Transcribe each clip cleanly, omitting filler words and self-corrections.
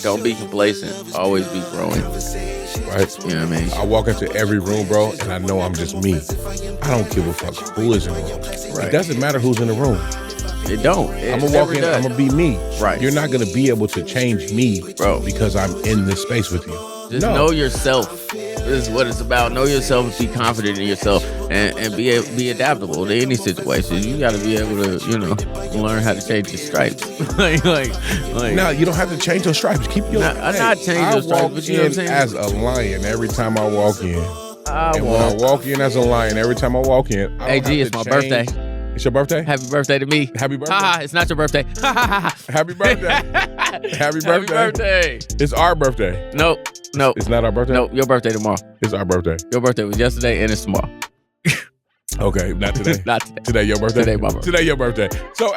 Don't be complacent. Always be growing. Right? You know what I mean? I walk into every room, bro, and I know I'm just me. I don't give a fuck who is in the room. Right. It doesn't matter who's in the room. It don't. I'm gonna walk in. I'm gonna be me. Right. You're not gonna be able to change me, bro, because I'm in this space with you. Just know yourself. This is what it's about. Know yourself, be confident in yourself, and be adaptable to any situation. You got to be able to, learn how to change your stripes. like, no, you don't have to change those stripes. Keep your. Not change those stripes. But you know what I'm saying? As a lion every time I walk in. When I walk in as a lion, every time I walk in. Hey, G, it's my birthday. It's your birthday? Happy birthday to me. Happy birthday. Ha, it's not your birthday. Happy birthday. Happy birthday. Happy birthday. It's our birthday. Nope. It's not our birthday? Nope. Your birthday tomorrow. It's our birthday. Your birthday was yesterday and it's tomorrow. Okay, not today. Not today. Today your birthday? Today my birthday. Today your birthday. So,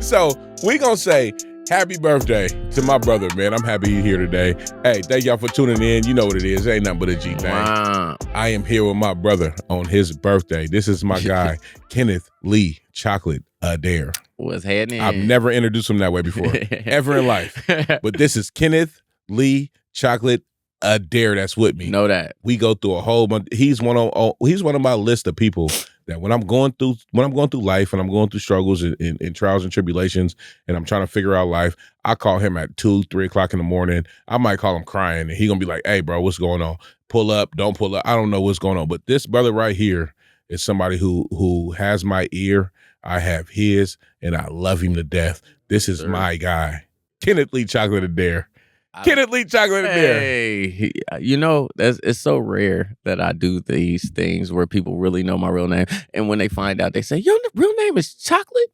so we gonna say happy birthday to my brother, man. I'm happy you're here today. Hey, thank y'all for tuning in. You know what it is. It ain't nothing but a G thing. Wow. I am here with my brother on his birthday. This is my guy, Kenneth Lee Chocolate Adair. What's happening? I've never introduced him that way before, ever in life. But this is Kenneth Lee Chocolate Adair that's with me. Know that. We go through a whole bunch. He's one of my list of people that when I'm going through life and I'm going through struggles and trials and tribulations and I'm trying to figure out life, I call him at 2-3 o'clock in the morning. I might call him crying and he gonna be like, "Hey, bro, what's going on? Pull up, don't pull up. I don't know what's going on." But this brother right here is somebody who has my ear. I have his, and I love him to death. This is my guy, Kenneth Lee Chocolate Adair. Kenneth Lee Chocolate Adair. Hey, it's so rare that I do these things where people really know my real name, and when they find out, they say, "Your real name is Chocolate,"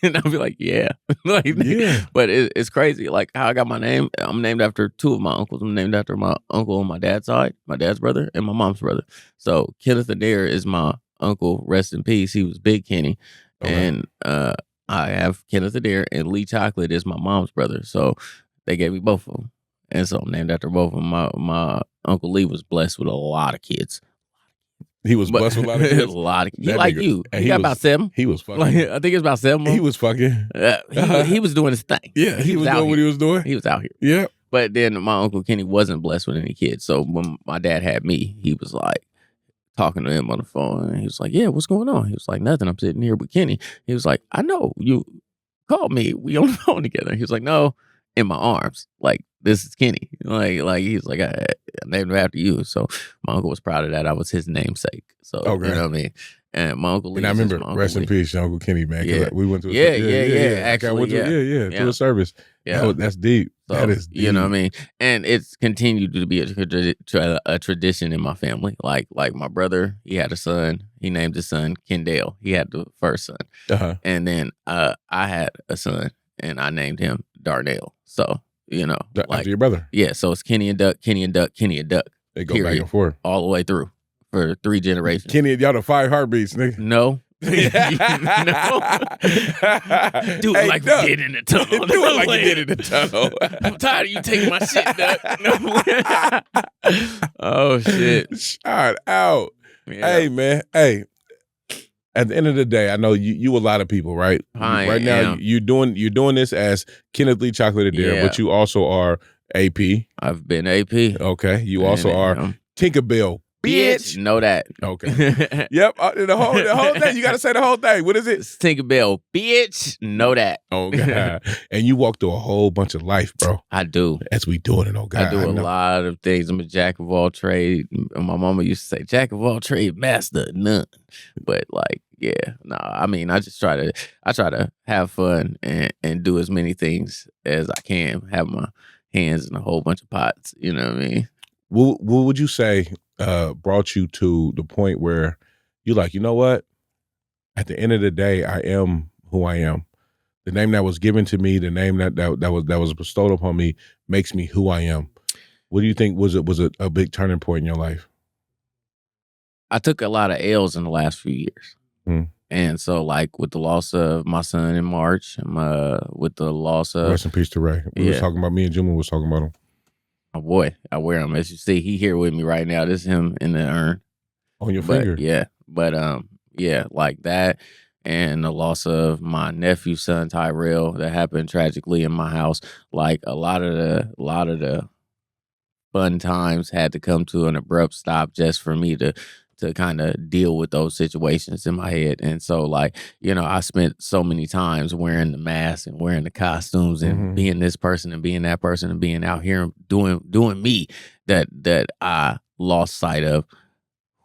and I'll be like, "Yeah," yeah. But it's crazy, like how I got my name. I'm named after two of my uncles. I'm named after my uncle on my dad's side, my dad's brother, and my mom's brother. So Kenneth Adair is my uncle. Rest in peace. He was Big Kenny. Okay. And I have Kenneth Adair, and Lee Chocolate is my mom's brother. So they gave me both of them. And so I'm named after both of them. My Uncle Lee was blessed with a lot of kids. He was blessed with a lot of kids? A lot of kids. He like you. He got about 7. He was fucking. Like, I think it's about 7. He was fucking. He was doing his thing. Yeah, he was doing what he was doing. He was out here. Yeah. But then my Uncle Kenny wasn't blessed with any kids. So when my dad had me, he was like, talking to him on the phone, and he was like, "Yeah, what's going on?" He was like, "Nothing. I'm sitting here with Kenny." He was like, "I know you called me. We on the phone together." He was like, "No, in my arms. Like, this is Kenny." Like he's like, I named him after you. So my uncle was proud of that. I was his namesake. So you know what I mean. And my uncle Lee. And I remember, rest in peace, Uncle Kenny, man. Yeah. We went to Actually, to a service. Yeah, that's deep. So, that is deep. You know what I mean? And it's continued to be a tradition in my family. Like my brother, he had a son. He named his son Kendall. He had the first son. Uh-huh. And then I had a son, and I named him Darnell. So, after your brother. Yeah, so it's Kenny and Duck, Kenny and Duck, Kenny and Duck. They go back and forth. All the way through for 3 generations. Kenny, y'all the 5 heartbeats, nigga. No. No. Do it like we did in the tunnel. Do it like you did in the tunnel. I'm tired of you taking my shit, Duck. Oh, shit. Shout out. Yeah. Hey, man. Hey. At the end of the day, I know you a lot of people, right? Right now, you're doing this as Kenneth Lee Chocolate Adair, but you also are AP. I've been AP. Okay. You also are Tink-A-Bell. Bitch. Know that. Okay. Yep. The whole thing. You got to say the whole thing. What is it? Tink-A-Bell. Bitch. Know that. Oh, God. And you walk through a whole bunch of life, bro. I do. As we doing it, oh, God. I do a lot of things. I'm a jack of all trades. My mama used to say, jack of all trades, master of none. But, I mean, I try to have fun and do as many things as I can. Have my hands in a whole bunch of pots. You know what I mean? What would you say brought you to the point where you're like, you know what? At the end of the day, I am who I am. The name that was given to me, the name that was bestowed upon me, makes me who I am. What do you think was a big turning point in your life? I took a lot of L's in the last few years. And so, like, with the loss of my son in March, with the loss of... Rest in peace to Ray. We was talking about, me and Jimmy was talking about him. My boy, I wear him. As you see, he here with me right now. This is him in the urn. On your finger? Yeah. But, like that. and the loss of my nephew's son Tyrell that happened tragically in my house. Like a lot of the fun times had to come to an abrupt stop just for me to kind of deal with those situations in my head. And so, like, you know, I spent so many times wearing the mask and wearing the costumes and being this person and being that person and being out here doing me that I lost sight of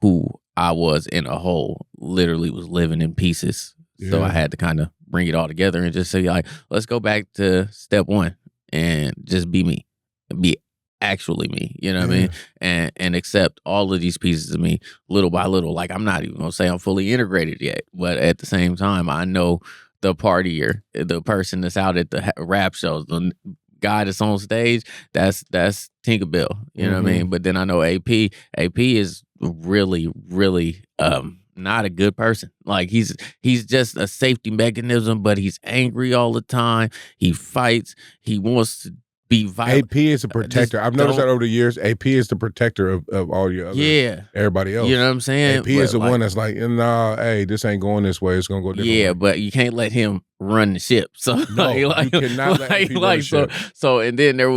who I was in a whole. Literally was living in pieces. So I had to kind of bring it all together and just say, like, let's go back to step one and just be me. Be actually me, you know what I mean? And accept all of these pieces of me little by little. Like, I'm not even gonna say I'm fully integrated yet, but at the same time, I know the partier, the person that's out at the rap shows, the guy that's on stage, that's Tink-A-Bell, you know what I mean? But then I know AP is really, really not a good person. Like, he's just a safety mechanism, but he's angry all the time. He fights. He wants to be violent. AP is a protector. I've noticed that over the years. AP is the protector of all your other, everybody else. You know what I'm saying? AP is the one that's like, nah, hey, this ain't going this way. It's gonna go different way. But you can't let him run the ship. So no, you cannot let AP run the ship. So and then there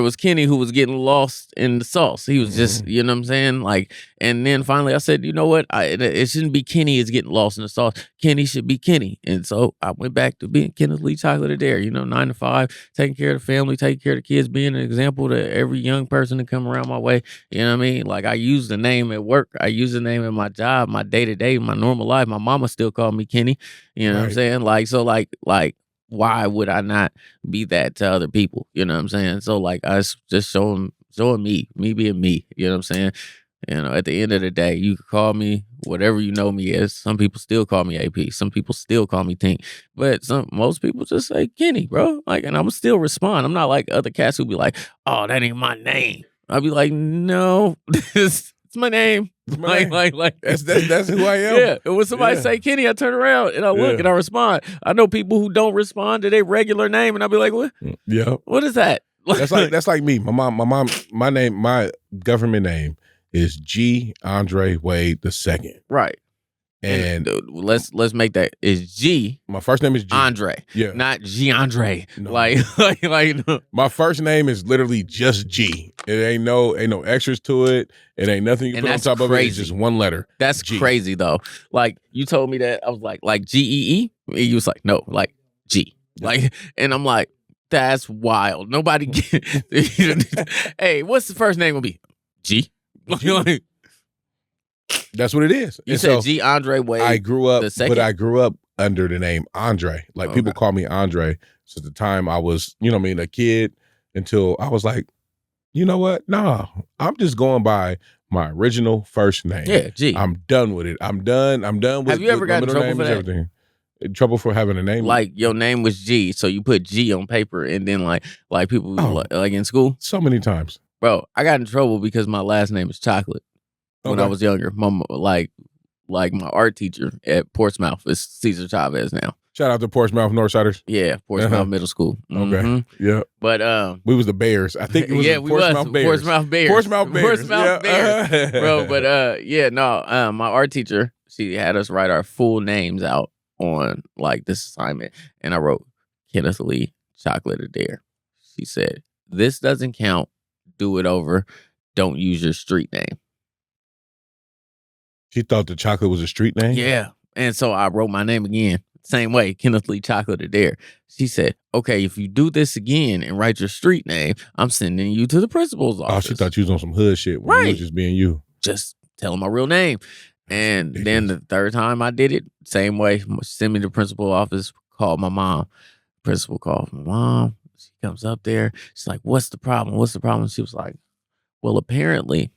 was Kenny who was getting lost in the sauce. He was just, you know what I'm saying? Like, and then finally I said, you know what? It shouldn't be Kenny is getting lost in the sauce. Kenny should be Kenny. And so I went back to being Kenneth Lee Chocolate Adair, you know, 9 to 5, taking care of the family, taking care of the kids, being an example to every young person to come around my way. You know what I mean? Like, I use the name at work. I use the name in my job, my day-to-day, my normal life. My mama still called me Kenny. You know what I'm saying? Like, so like why would I not be that to other people? You know what I'm saying? So like, I just showing me being me. You know what I'm saying? You know, at the end of the day, you can call me whatever you know me as. Some people still call me AP. Some people still call me Tink. But most people just say Kenny, bro. Like, and I'm still respond. I'm not like other cats who be like, oh, that ain't my name. I'll be like, no, it's my name. Like that's who I am. Yeah. And when somebody say Kenny, I turn around and I look and I respond. I know people who don't respond to their regular name, and I'll be like, what? Yeah. What is that? That's like me. My name, my government name is G. Andre Wade II. Right. And let's make that is G. My first name is G. Andre. Yeah. Not G Andre. No. Like my first name is literally just G. It ain't no extras to it. It ain't nothing you can put on top of it. It's just one letter. That's G. crazy though. Like, you told me that, I was like GEE. You was like, no, like G. Like, and I'm like, that's wild. Nobody hey, what's the first name gonna be? G. That's what it is. You said G. Andre Wade. I grew up under the name Andre. Like, people call me Andre since the time I was, you know what I mean, a kid, until I was like, you know what? Nah, I'm just going by my original first name. Yeah, G. I'm done with it. I'm done with. Have you ever gotten in trouble for that? Everything. In trouble for having a name? Like, your name was G, so you put G on paper, and then like people like in school? So many times. Bro, I got in trouble because my last name is Chocolate. When I was younger, like my art teacher at Portsmouth is Cesar Chavez now. Shout out to Portsmouth Northsiders. Yeah, Portsmouth Middle School. Okay, yeah. But we was the Bears. I think it was Portsmouth Bears. Portsmouth Bears. Portsmouth Bears. Bears. Bro, but my art teacher, she had us write our full names out on like this assignment, and I wrote Kenneth Lee Chocolate Adair. She said, "This doesn't count. Do it over. Don't use your street name." She thought the chocolate was a street name? Yeah. And so I wrote my name again. Same way, Kenneth Lee Chocolate Adair. She said, okay, if you do this again and write your street name, I'm sending you to the principal's office. Oh, she thought you was on some hood shit when you was just being you. Just tell him my real name. And then the third time I did it, same way, send me to the principal's office, called my mom. Principal called my mom. She comes up there. She's like, what's the problem? What's the problem? She was like, well, apparently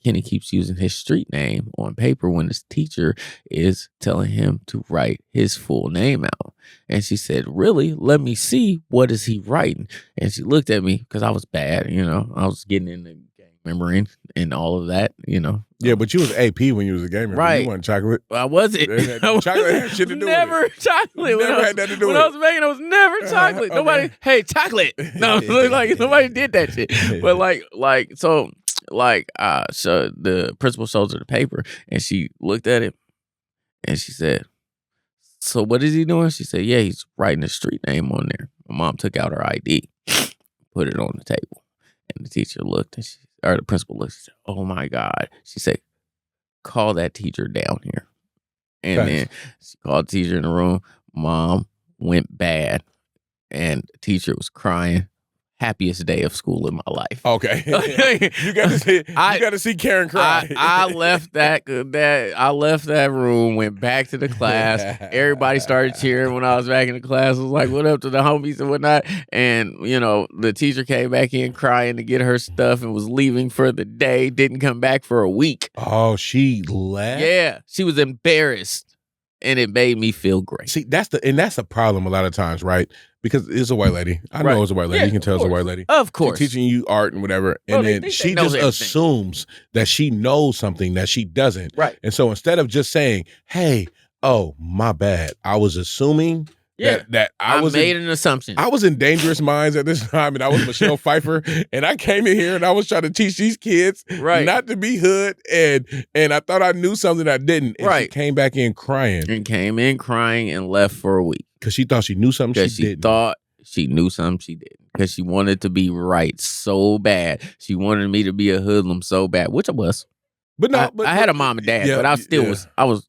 Kenny keeps using his street name on paper when his teacher is telling him to write his full name out. And she said, really? Let me see. What is he writing? And she looked at me because I was bad, you know. I was getting into gang memory and all of that, you know. Yeah, but you was AP when you was a gamer. Right. You wasn't chocolate. I wasn't. Chocolate had shit to do never with it. Chocolate. Never had nothing to do with it. When I was making, I was never chocolate. Okay. Nobody, hey, chocolate. No, like nobody did that shit. But so the principal shows her the paper, and she looked at it, and she said, So what is he doing? She said, yeah, he's writing his street name on there. My mom took out her ID, put it on the table. And the teacher looked, or the principal looked, and said, oh my God. She said, call that teacher down here. And then she called the teacher in the room. Mom went bad. And the teacher was crying. Happiest day of school in my life. Okay. you got to see Karen cry. I left I left that room, went back to the class. Everybody started cheering when I was back in the class. I was like, what up to the homies and whatnot? And, the teacher came back in crying to get her stuff and was leaving for the day. Didn't come back for a week. Oh, she left? Yeah. She was embarrassed. And it made me feel great. See, that's the problem a lot of times, right? Because it's a white lady. I know it's a white lady. Yeah, you can tell it's a white lady. Of course. She's teaching you art and whatever. And then she just assumes that she knows something that she doesn't. Right. And so instead of just saying, hey, oh, my bad, I was assuming that I made an assumption. I was in Dangerous Minds at this time, and I was Michelle Pfeiffer, and I came in here and I was trying to teach these kids not to be hood, and I thought I knew something I didn't. And she came back in crying. And came in crying and left for a week. Because she thought she knew something she didn't. Thought she knew something she didn't. Because she wanted to be right so bad. She wanted me to be a hoodlum so bad, which I was. But no, I had a mom and dad, but I still was.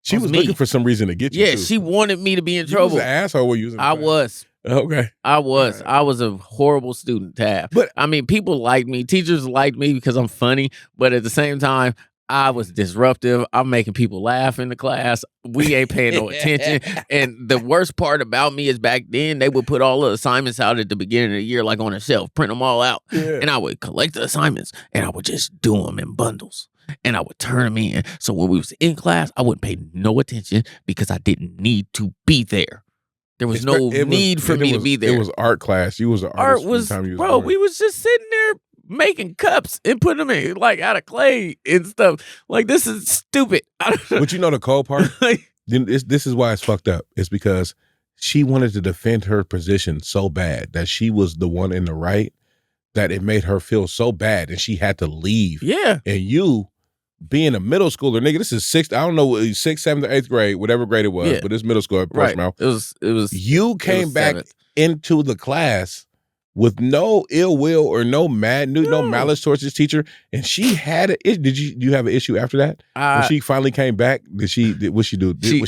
She was looking for some reason to get you. Yeah, she wanted me to be in trouble. You was an asshole when you was in I was. Okay. I was. Right. I was a horrible student to have. But I mean, people liked me. Teachers liked me because I'm funny. But at the same time, I was disruptive. I'm making people laugh in the class. We ain't paying no attention. And the worst part about me is back then, they would put all the assignments out at the beginning of the year, like on a shelf, print them all out. Yeah. And I would collect the assignments and I would just do them in bundles. And I would turn them in. So when we was in class, I wouldn't pay no attention because I didn't need to be there. There was no need for me to be there. It was art class. You was an artist. We was just sitting there making cups and putting them in like out of clay and stuff. Like, this is stupid. But you know the cold part? This is why it's fucked up. It's because she wanted to defend her position so bad that she was the one in the right, that it made her feel so bad and she had to leave. Yeah. And you, being a middle schooler, nigga, this is sixth, I don't know, 6th, 7th, or 8th grade, whatever grade it was, but it's middle school. Right. It was. You came back into the class with no ill will or no malice towards this teacher, and she had it. Did you have an issue after that? When she finally came back, what she do? Was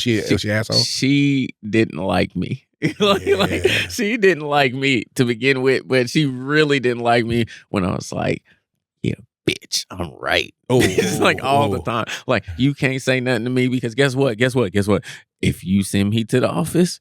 she asshole? She didn't like me. She didn't like me to begin with, but she really didn't like me when I was like, yeah, bitch, I'm right. It's like all the time. Like, you can't say nothing to me because guess what? If you send me to the office,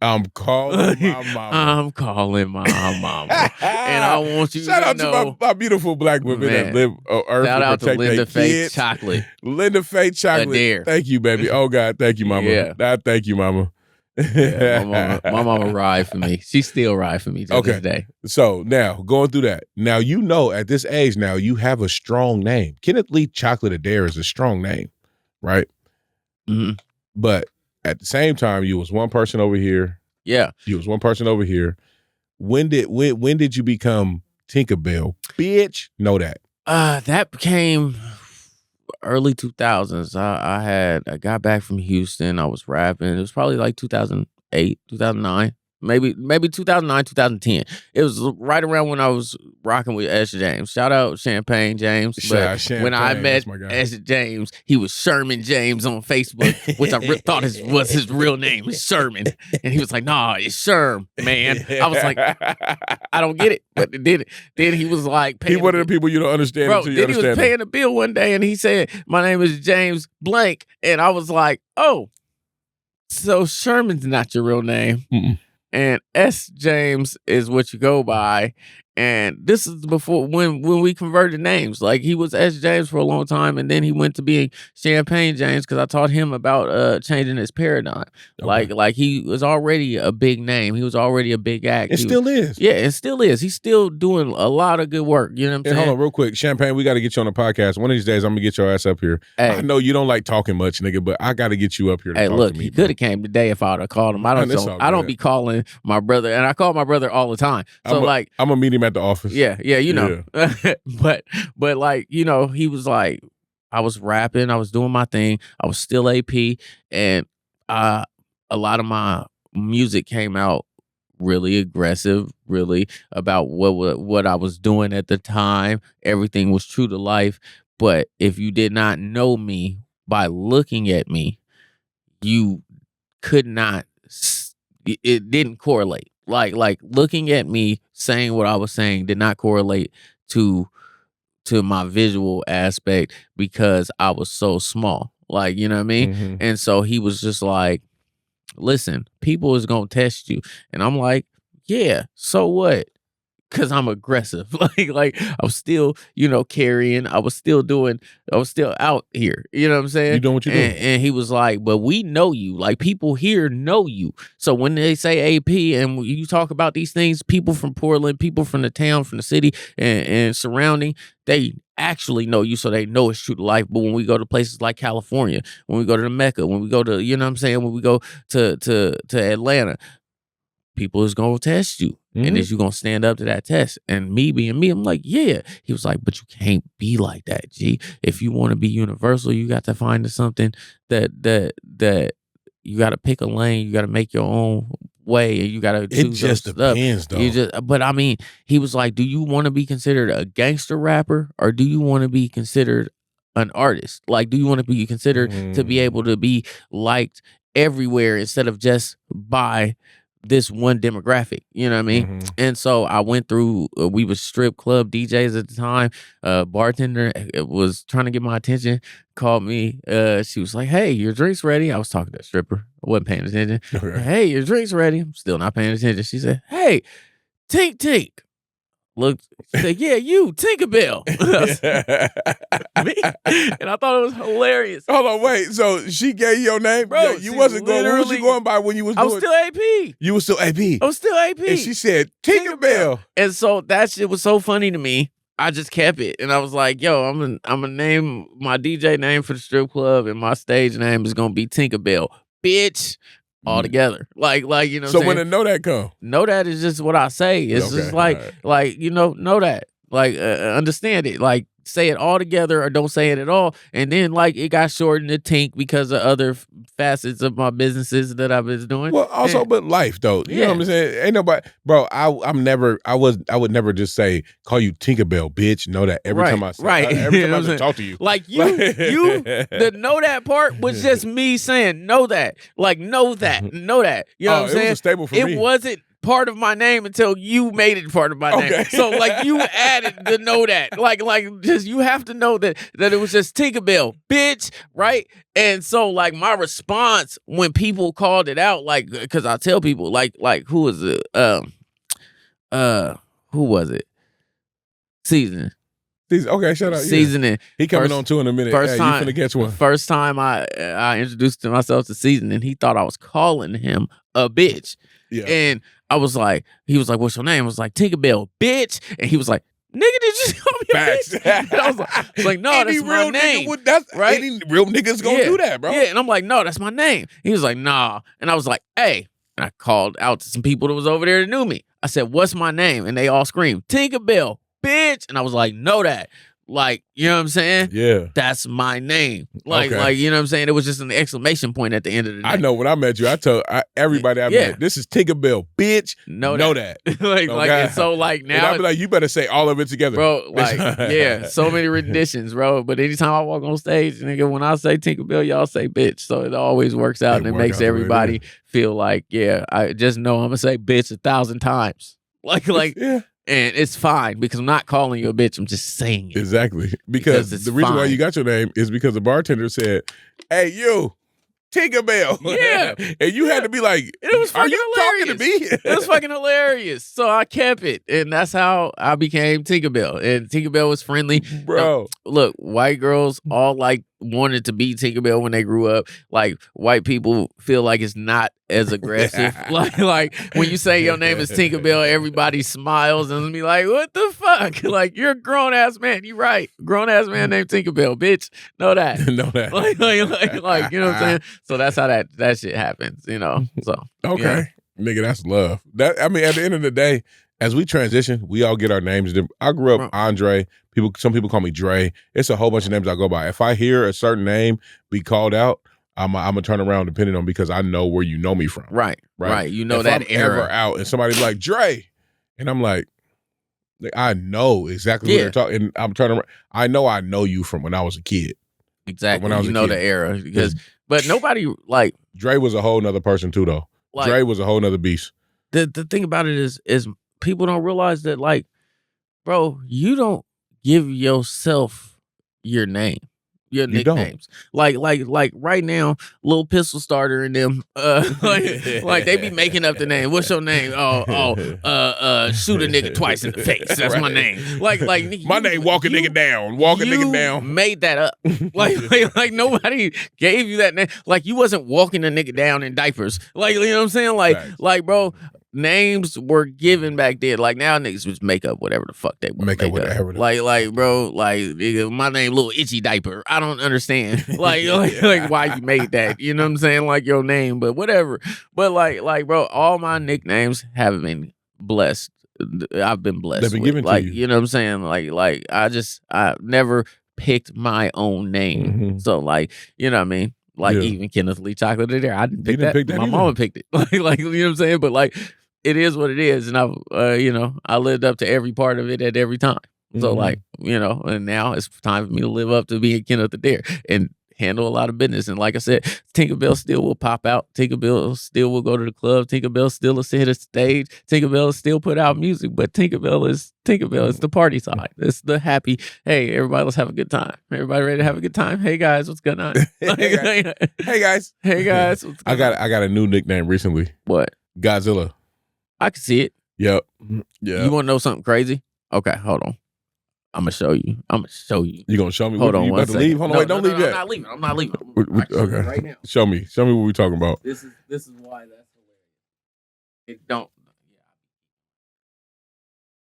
I'm calling my mama. I'm calling my mama. And I want you to know. Shout out to my beautiful black women that live on Earth. Shout out to Linda Faye Chocolate. Linda Faye Chocolate. Adair. Thank you, baby. Oh, God. Thank you, mama. Yeah. Thank you, mama. Yeah, my mama ride for me. She still ride for me to this day. So now, going through that. Now, at this age now, you have a strong name. Kenneth Lee Chocolate Adair is a strong name, right? Mm-hmm. But at the same time, you was one person over here. Yeah. You was one person over here. When did you become Tink-A-Bell? Bitch, know that. That became early 2000s. I got back from Houston. I was rapping. It was probably like 2008, 2009. Maybe 2009, 2010. It was right around when I was rocking with S. James. Shout out Champagne James. But when I met S. James, he was Sherman James on Facebook, which I thought was his real name, Sherman. And he was like, nah, it's Sherm, man. I was like, I don't get it. But then he was like, he one of the people you don't understand. Bro, then he was paying a bill one day and he said, my name is James Blank. And I was like, oh, so Sherman's not your real name. Mm-mm. And S. James is what you go by. And this is before when we converted names. Like, he was S. James for a long time, and then he went to being Champagne James because I taught him about changing his paradigm. Okay. Like he was already a big name. He was already a big act. It still is. Yeah, it still is. He's still doing a lot of good work. You know what I'm saying? Hold on, real quick. Champagne, we got to get you on the podcast. One of these days, I'm going to get your ass up here. Hey. I know you don't like talking much, nigga, but I got to get you up here to talk to me. He could have came today if I would have called him. I don't be calling my brother, and I call my brother all the time. So I'm going to meet him at the office. Yeah, you know. Yeah. but like, you know, he was like, I was rapping, I was doing my thing, I was still AP, and a lot of my music came out really aggressive, really about what I was doing at the time. Everything was true to life. But if you did not know me by looking at me, you could not. It didn't correlate. Like looking at me saying what I was saying did not correlate to my visual aspect because I was so small. Like, you know what I mean? Mhm. And so he was just like, listen, people is gonna test you. And I'm like, yeah, so what? Cause I'm aggressive. like I was still, carrying. I was still out here. You know what I'm saying? You doing what you doing. And he was like, but we know you. Like people here know you. So when they say AP and you talk about these things, people from Portland, people from the town, from the city and surrounding, they actually know you, so they know it's true to life. But when we go to places like California, when we go to the Mecca, when we go to, you know what I'm saying, when we go to Atlanta, people is gonna test you. And is you gonna stand up to that test? And me being me, I'm like, yeah. He was like, but you can't be like that, G. If you want to be universal, you got to find something that you got to pick a lane. You got to make your own way, and you got to choose. It just depends, though. But I mean, he was like, do you want to be considered a gangster rapper, or do you want to be considered an artist? Like, do you want to be considered to be able to be liked everywhere instead of just by this one demographic, you know what I mean? And so I went through, we was strip club DJs at the time. Bartender was trying to get my attention, called me. She was like, hey, your drink's ready. I was talking to a stripper. I wasn't paying attention. Okay. Hey, your drink's ready. I'm still not paying attention. She said, hey, Tink. Looked, said, yeah, you, Tink-A-Bell. Me. And I thought it was hilarious. Hold on, wait. So she gave you your name? Bro, Yeah, you wasn't going, what was you going by when you was doing? I was still AP. You was still AP? I was still AP. And she said, Tink-A-Bell. And so that shit was so funny to me. I just kept it. And I was like, yo, I'm gonna name my DJ name for the strip club, and my stage name is gonna be Tink-A-Bell. Bitch. All together. Like, you know what I'm saying? So when the know that come? Know that is just what I say. It's just like, know that. Like, understand it. Like, say it all together or don't say it at all. And then, like, it got shortened to Tink because of other facets of my businesses that I was doing. Well, also, but life, though. You know what I'm saying? Ain't nobody, bro, I would never just say, call you Tink-A-Bell, bitch. Know that every time I say every time I talk to you. Like, the know that part was just me saying, know that. Like, know that. Know that. You know what I'm saying? It was a staple for me. It wasn't part of my name until you made it part of my name. So like you added the know that. Like just you have to know that it was just Tink-A-Bell, bitch, right? And so like my response when people called it out, like, because I tell people like who was it? Who was it? Seasoning. Okay, shut up. Seasoning. He coming on too in a minute. First time, you finna catch one. First time I introduced myself to Seasoning, he thought I was calling him a bitch. Yeah. And he was like, what's your name? I was like, Tink-A-Bell, bitch. And he was like, nigga, did you call me a bitch? And I was like, no, that's my name. Right? Any real niggas gonna do that, bro. Yeah, and I'm like, no, that's my name. He was like, nah. And I was like, hey. And I called out to some people that was over there that knew me. I said, what's my name? And they all screamed, Tink-A-Bell, bitch. And I was like, know that. Like, you know what I'm saying? Yeah. That's my name. Like, you know what I'm saying? It was just an exclamation point at the end of the day. I know when I met you, I told everybody I met, this is Tink-A-Bell, bitch. Know that. And so like now. And I'll be like, you better say all of it together. Bro, like, yeah, so many renditions, bro. But anytime I walk on stage, nigga, when I say Tink-A-Bell, y'all say bitch. So it always works out and it makes everybody feel like, yeah, I just know I'm gonna say bitch 1,000 times. Like, yeah. And it's fine because I'm not calling you a bitch. I'm just saying it. Exactly. Because the reason why you got your name is because the bartender said, hey, you, Tink-A-Bell. Yeah. And you had to be like, it was are you hilarious. talking to me? It was fucking hilarious. So I kept it. And that's how I became Tink-A-Bell. And Tink-A-Bell was friendly. Bro. Look, white girls all like wanted to be Tink-A-Bell when they grew up. Like white people feel like it's not as aggressive. like when you say your name is Tink-A-Bell, everybody smiles and be like, what the fuck? Like you're a grown ass man. You right. Grown ass man named Tink-A-Bell, bitch. Know that. Know that. like you know what I'm saying? So that's how that shit happens, you know. So okay. Yeah. Nigga, that's love. I mean, at the end of the day, as we transition, we all get our names. I grew up Andre. Some people call me Dre. It's a whole bunch of names I go by. If I hear a certain name be called out, I'm gonna turn around depending on because I know where you know me from. Right. You know if that I'm era. ever out and somebody be like Dre, and I'm like, I know exactly who they're talking. And I'm turning around. I know you from when I was a kid. Exactly. When I was a know kid. the era because, but nobody like Dre was a whole nother person too, though. Like, Dre was a whole nother beast. The thing about it is people don't realize that, like, bro, you don't give yourself your name, your nicknames. Like right now, Lil Pistol Starter and them, like they be making up the name. What's your name? Shoot a nigga twice in the face. That's my name. Like my name, walking nigga down. Walking nigga down. Made that up. like nobody gave you that name. Like you wasn't walking a nigga down in diapers. Like, you know what I'm saying? Like bro. Names were given back then. Like now niggas just make up whatever the fuck they want. Make up whatever. Like bro, nigga, my name Little Itchy Diaper. I don't understand. Like why you made that. You know what I'm saying? Like your name, but whatever. But like bro, all my nicknames have been blessed. I've been blessed. They've been given to you. You know what I'm saying? Like I never picked my own name. Mm-hmm. So like, you know what I mean? Like even Kenneth Lee Chocolate Adair. I didn't pick that. My mama picked it. Like, you know what I'm saying? But like it is what it is, and I lived up to every part of it at every time. So like, and now it's time for me to live up to being Kenneth Adair and handle a lot of business. And like I said, Tink-A-Bell still will pop out. Tink-A-Bell still will go to the club. Tink-A-Bell still will sit at stage. Tink-A-Bell still put out music, but Tink-A-Bell is the party side. It's the happy. Hey, everybody, let's have a good time. Everybody ready to have a good time? Hey guys, what's going on? Hey guys. I got a new nickname recently. What? Godzilla. I can see it. Yep. Yeah. You want to know something crazy? Okay, hold on. I'm gonna show you. You gonna show me? Hold on, you about to leave? Hold on, wait, don't leave yet. I'm not leaving. Okay. Right now. Show me what we talking about. This is why that's hilarious. It don't.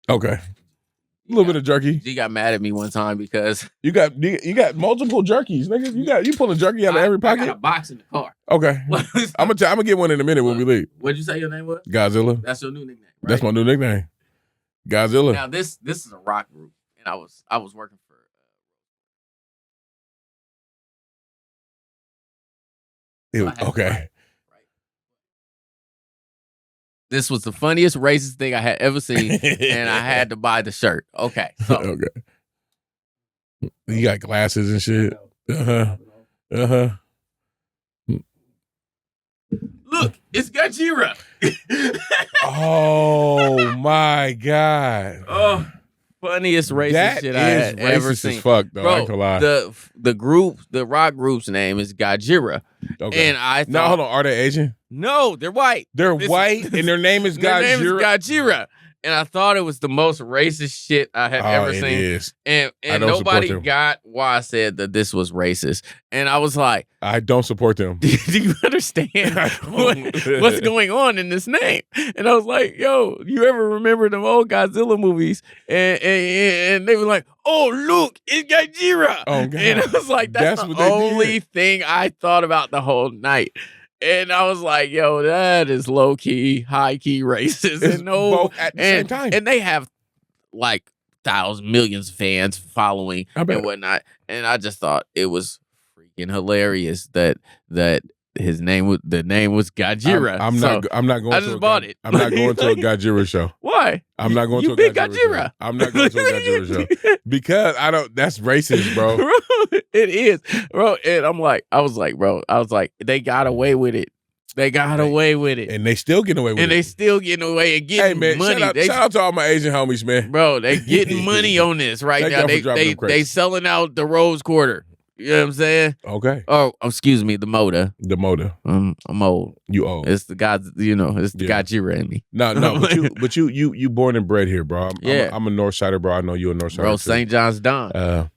Okay. A little bit of jerky. He got mad at me one time because you got multiple jerkies, nigga. You pulling jerky out of every pocket. I got a box in the car. Okay. I'm gonna get one in a minute when we leave. What'd you say your name was? Godzilla. That's your new nickname. Right? That's my new nickname. Godzilla. Now this is a rock group, and I was working for. Okay. This was the funniest racist thing I had ever seen, and I had to buy the shirt. Okay. So. Okay. You got glasses and shit. Look, it's Gajira. Oh my God. Oh, funniest racist shit I had ever seen. As fuck, though. Bro, I ain't gonna lie. The rock group's name is Gajira. Okay. And I thought, now hold on, are they Asian? No, they're white. They're white, and their name is Gajira. Their name is Gajira. And I thought it was the most racist shit I had ever seen. Is. And nobody got why I said that this was racist. And I was like, I don't support them. Do you understand what's going on in this name? And I was like, yo, you ever remember them old Godzilla movies? And they were like, oh, look, it's Gajira. Oh, God. And I was like, that's the only thing I thought about the whole night. And I was like, yo, that is low-key, high-key racist. It's both at the same time. And they have, like, millions of fans following and whatnot. And I just thought it was freaking hilarious that the name was Gajira. I'm not going. I just bought it. I'm not going to a Gajira show. Why? I'm not going to a Gajira show. I'm not going to a Gajira show because I don't. That's racist, bro. It is, bro. And I was like, bro. They got away with it. They got away with it, and they still getting away with it. And they still getting away and getting money. Shout out to all my Asian homies, man. Bro, they getting money on this right now. They selling out the Rose Quarter. You know what I'm saying? Okay. Oh, excuse me, the Moda. The Moda. I'm old. You old. It's the God, it's the Gajira in me. No, but you born and bred here, bro. I'm a North Sider, bro. I know you a North Sider. Bro, St. John's Don.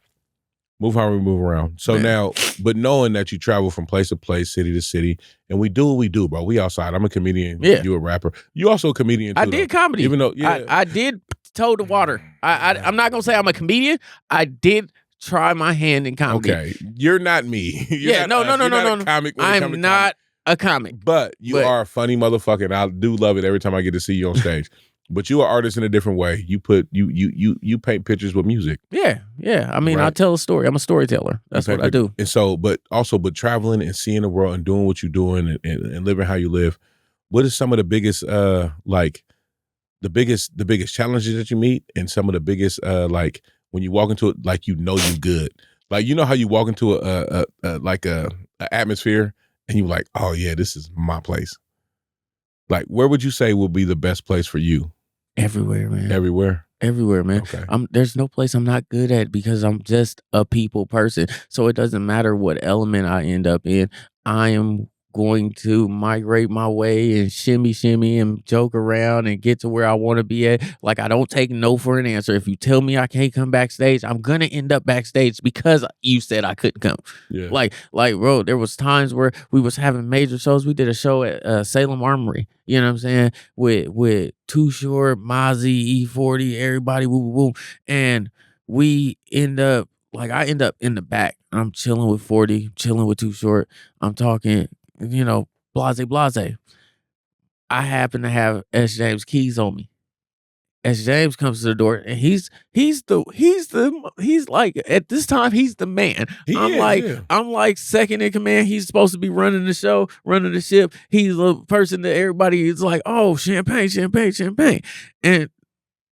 Move how we move around. So now, but knowing that you travel from place to place, city to city, and we do what we do, bro. We outside. I'm a comedian. Yeah. You a rapper. You also a comedian too, I did comedy. Even though, I did toe the water. I'm not going to say I'm a comedian. I did try my hand in comedy. Okay. You're not me. No. Comic I'm not a comic. But you are a funny motherfucker, and I do love it every time I get to see you on stage. But you are artist in a different way. You paint pictures with music. Yeah. I mean, Right. I tell a story. I'm a storyteller. That's what I do. And so, but traveling and seeing the world and doing what you're doing and living how you live. What is some of the biggest like the biggest challenges that you meet, and some of the biggest like when you walk into it, like you good. Like you know how you walk into a atmosphere and you're like, oh yeah, this is my place. Like where would you say would be the best place for you? Everywhere, man. Everywhere, man. Okay. There's no place I'm not good at because I'm just a people person. So it doesn't matter what element I end up in. I am going to migrate my way and shimmy and joke around and get to where I want to be at. Like I don't take no for an answer. If you tell me I can't come backstage, I'm gonna end up backstage because you said I couldn't come. Yeah. Like bro, there was times where we was having major shows. We did a show at Salem Armory. You know what I'm saying? With Too Short, Mozzie, E40, everybody, woo. And we end up I end up in the back. I'm chilling with 40, chilling with Too Short. I'm talking, blase. I happen to have S. James keys on me. S. James comes to the door and he's like at this time he's the man. I'm like second in command. He's supposed to be running the show, running the ship. He's the person that everybody is like, oh, champagne. And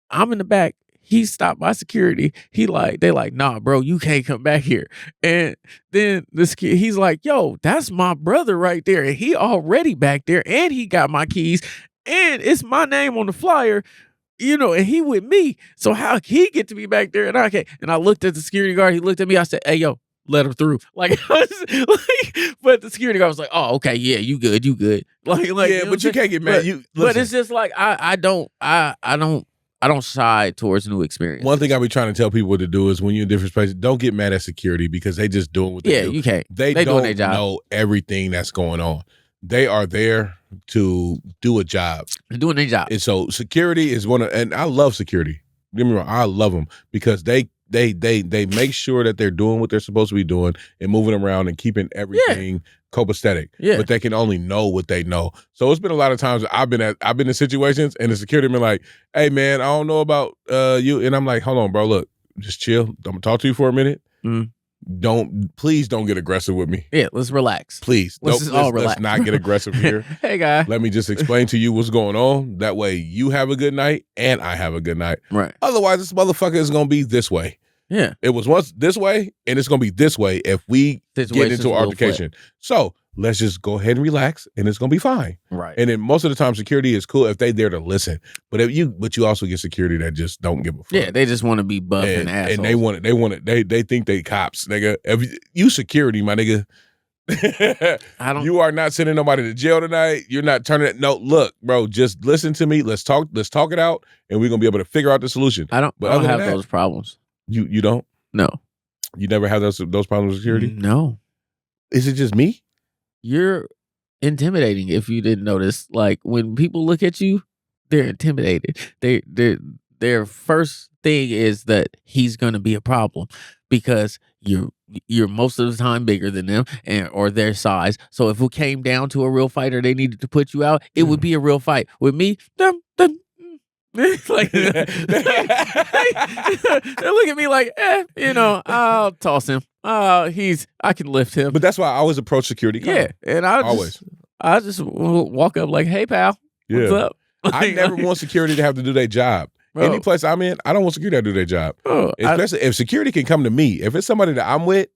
I'm in the back. He's stopped by security. They like, nah, bro, you can't come back here. And then he's like, yo, that's my brother right there. And he already back there and he got my keys and it's my name on the flyer, and he with me. So how he get to be back there and I can't? And I looked at the security guard. He looked at me. I said, hey, yo, let her through. But the security guard was like, oh, okay, yeah, you good. Yeah, but you can't get mad. But it's just like, I don't shy towards new experience. One thing I be trying to tell people to do is when you're in different places, don't get mad at security because they just doing what they do. Yeah, you can't. They don't doing their job. know everything that's going on. They are there to do a job. They're doing their job. And so security is and I love security. Get me wrong, I love them because they make sure that they're doing what they're supposed to be doing and moving around and keeping everything copacetic. Yeah. But they can only know what they know. So it's been a lot of times I've been in situations and the security been like, hey man, I don't know about you. And I'm like, hold on, bro, look, just chill. I'm gonna talk to you for a minute. Please don't get aggressive with me. Yeah, let's relax. Please. Let's not get aggressive here. Hey guy. Let me just explain to you what's going on. That way you have a good night and I have a good night. Right. Otherwise, this motherfucker is gonna be this way. Yeah. It was once this way and it's gonna be this way if we get into an altercation. So let's just go ahead and relax and it's gonna be fine. Right. And then most of the time security is cool if they there to listen. But you also get security that just don't give a fuck. Yeah, they just want to be buff and assholes. And they think they cops, nigga. If you security, my nigga. You are not sending nobody to jail tonight. You're not turning it. No, look, bro, just listen to me. Let's talk it out and we're gonna be able to figure out the solution. I don't have those problems. You don't? No. You never have those problems with security? No. Is it just me? You're intimidating if you didn't notice. Like when people look at you, they're intimidated. Their first thing is that he's gonna be a problem because you're most of the time bigger than them or their size. So if it came down to a real fight or they needed to put you out, it would be a real fight. With me, like they look at me like, I'll toss him. I can lift him. But that's why I always approach security. Yeah, and I just walk up like, hey pal, what's up? I never want security to have to do their job. Bro. Any place I'm in, I don't want security to do their job. Especially if security can come to me. If it's somebody that I'm with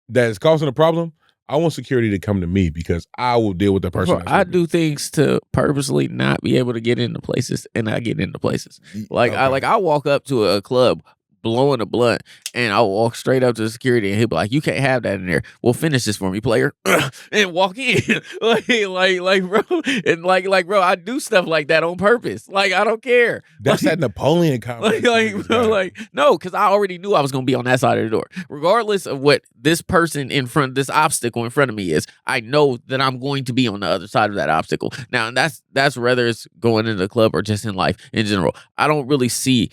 that is causing a problem, I want security to come to me because I will deal with the person. I do things to purposely not be able to get into places, and I get into places. I walk up to a club blowing a blunt, and I'll walk straight up to the security, and he'll be like, "You can't have that in there. Well, finish this for me, player," and walk in, bro, I do stuff like that on purpose. Like, I don't care. That's that Napoleon complex. No, because I already knew I was gonna be on that side of the door, regardless of what this person this obstacle in front of me is. I know that I'm going to be on the other side of that obstacle. Now, and that's whether it's going into the club or just in life in general. I don't really see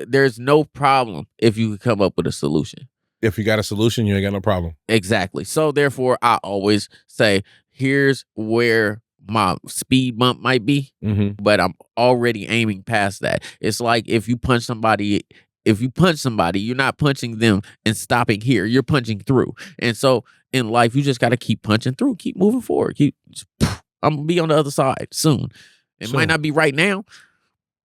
there's no problem if you come up with a solution. If you got a solution, you ain't got no problem. Exactly. So therefore, I always say, here's where my speed bump might be, but I'm already aiming past that. It's like if you punch somebody, you're not punching them and stopping here. You're punching through. And so in life, you just got to keep punching through, keep moving forward. I'm going to be on the other side soon. It might not be right now,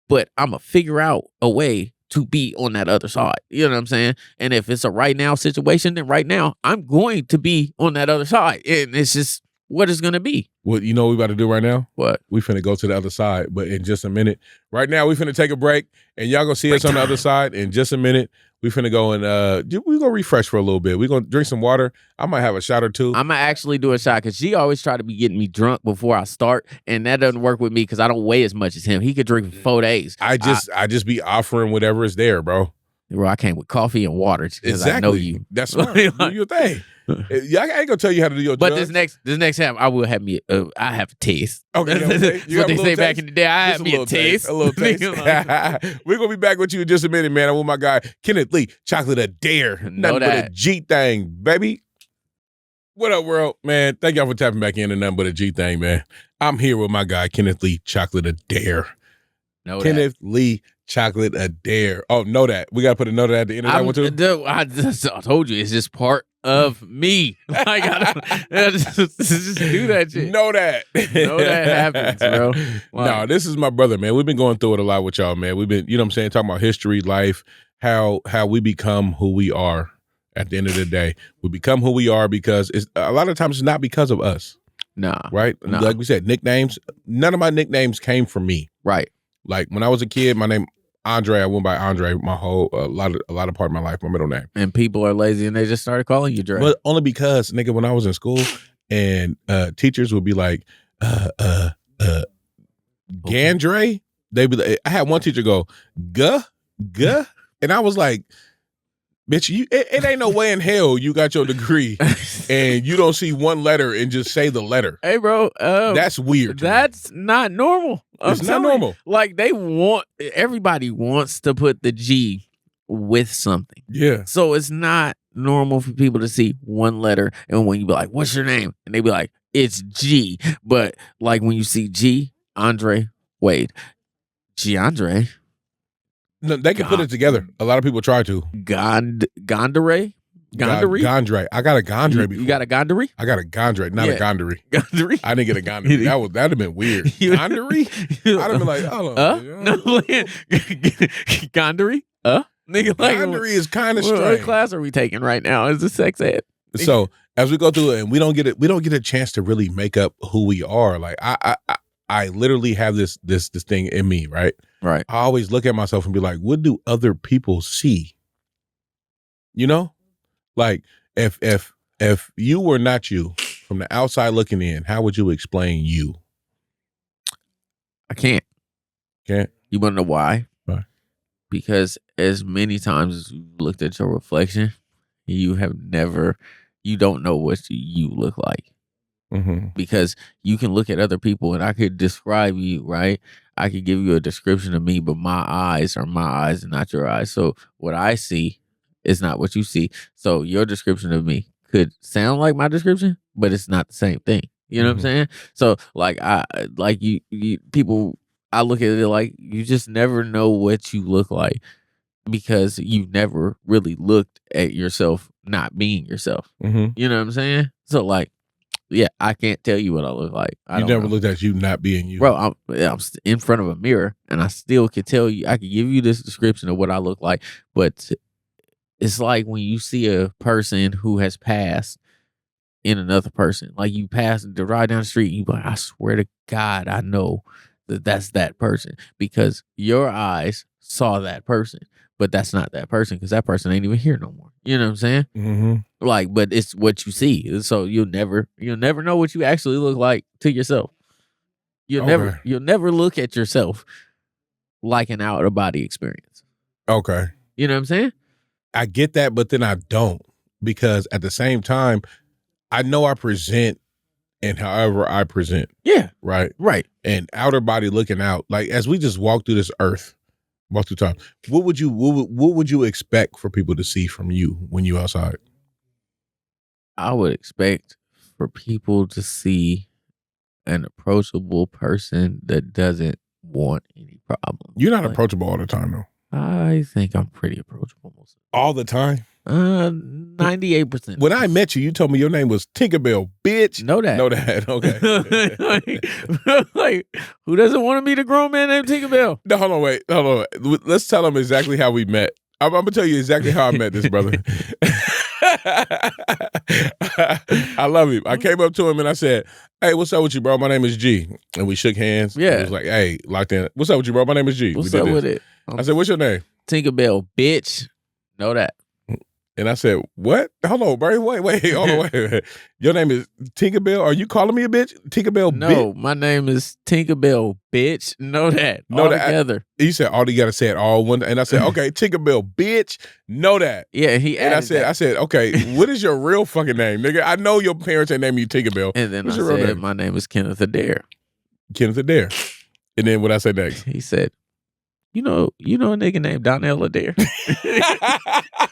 but I'm going to figure out a way to be on that other side. You know what I'm saying? And if it's a right now situation, then right now I'm going to be on that other side. And it's just what it's going to be. What you know what we about to do right now? What? We finna go to the other side, but in just a minute. Right now, we finna take a break, and y'all gonna see us on the other side in just a minute. We finna go and we gonna refresh for a little bit. We gonna drink some water. I might have a shot or two. I'm gonna actually do a shot because she always try to be getting me drunk before I start, and that doesn't work with me because I don't weigh as much as him. He could drink for 4 days. I just be offering whatever is there, bro. Bro, I came with coffee and water because I know you. That's smart. Do your thing. Yeah, I ain't gonna tell you how to do your but drugs. this next time I will have me. I have a taste. Okay, that's what they say back in the day. I have me a taste. A little taste. We're gonna be back with you in just a minute, man. I'm with my guy Kenneth Lee, Chocolate Adair. Nothing but a G thing, baby. What up, world, man? Thank y'all for tapping back in to Nothing But a G thing, man. I'm here with my guy Kenneth Lee, Chocolate Adair. Kenneth Lee, Chocolate Adair. Oh, know that. We got to put a note at the end of that one, too? I told you, it's just part of me. Like, I just do that shit. Know that. Know that happens, bro. Wow. No, this is my brother, man. We've been going through it a lot with y'all, man. We've been, you know what I'm saying, talking about history, life, how we become who we are at the end of the day. We become who we are because it's a lot of times it's not because of us. Nah. Right? Nah. Like we said, nicknames. None of my nicknames came from me. Right. Like when I was a kid, my name Andre. I went by Andre my whole a lot of part of my life. My middle name. And people are lazy and they just started calling you Dre. But only because, nigga, when I was in school and teachers would be like, Gandre. They'd be like, I had one teacher go, guh, and I was like, bitch, it ain't no way in hell you got your degree and you don't see one letter and just say the letter. Hey, bro. That's weird. That's not normal. It's not normal. Like everybody wants to put the G with something. Yeah. So it's not normal for people to see one letter and when you be like, what's your name? And they be like, it's G. But like when you see G, Andre Wade, G Andre. No, they can put it together. A lot of people try to. Gondare? Gondry. I got a Gondry before. You got a Gondry? I got a Gondry, not a Gondry. Gondry? I didn't get a Gondry. That'd have been weird. Gondry? I'd have been like, hold on. Gondry? Nigga, like, Gondry is kind of strange. What class are we taking right now? Is it sex ed? So as we go through it, and we don't get a chance to really make up who we are. Like I literally have this thing in me, right? Right. I always look at myself and be like, what do other people see? You know? Like if you were not you from the outside looking in, how would you explain you? I can't. Can't? You want to know why? Why? Because as many times as you looked at your reflection, you don't know what you look like. Mm-hmm. Because you can look at other people and I could describe you, right? I could give you a description of me, but my eyes are my eyes and not your eyes. So what I see is not what you see. So your description of me could sound like my description, but it's not the same thing. You know what I'm saying? So like people, I look at it like you just never know what you look like because you never really looked at yourself not being yourself. Mm-hmm. You know what I'm saying? So like, yeah, I can't tell you what I look like. You never looked at you not being you. Bro, I'm in front of a mirror and I still can tell you, I can give you this description of what I look like, but it's like when you see a person who has passed in another person, like you pass the ride down the street, you like, I swear to God, I know that's that person because your eyes saw that person, but that's not that person because that person ain't even here no more. You know what I'm saying? Mm-hmm. Like, but it's what you see. So you'll never know what you actually look like to yourself. You'll never look at yourself like an out of body experience. Okay. You know what I'm saying? I get that, but then I don't because at the same time, I know I present and however I present. Yeah. Right. Right. And outer body looking out, like as we just walk through this earth, walk through time, what would you expect for people to see from you when you outside? I would expect for people to see an approachable person that doesn't want any problems. You're not approachable all the time, though. I think I'm pretty approachable most of all the time. 98%. When I met you, you told me your name was Tink-A-Bell, bitch. Know that. Okay. like, who doesn't want to meet a grown man named Tink-A-Bell? No, hold on, wait. Let's tell them exactly how we met. I'm gonna tell you exactly how I met this brother. I love him. I came up to him and I said, "Hey, what's up with you, bro? My name is G." And we shook hands. Yeah. He was like, "Hey, locked in. What's up with you, bro? My name is G." What's up with it? I said, "What's your name?" Tink-A-Bell, bitch. Know that. And I said, "What? Hold on, bro. Wait. Hold on, wait. Your name is Tink-A-Bell? Are you calling me a bitch? Tink-A-Bell, bitch?" No, my name is Tink-A-Bell, bitch. Know that. All together. He said, "All you gotta say it all one." And I said, "Okay, Tink-A-Bell, bitch. Know that." Yeah, I said, "Okay, what is your real fucking name, nigga? I know your parents ain't named you Tink-A-Bell." And then What's I your real said, name? my name is Kenneth Adair. Kenneth Adair. And then what I say next? He said, you know a nigga named Donnell Adair?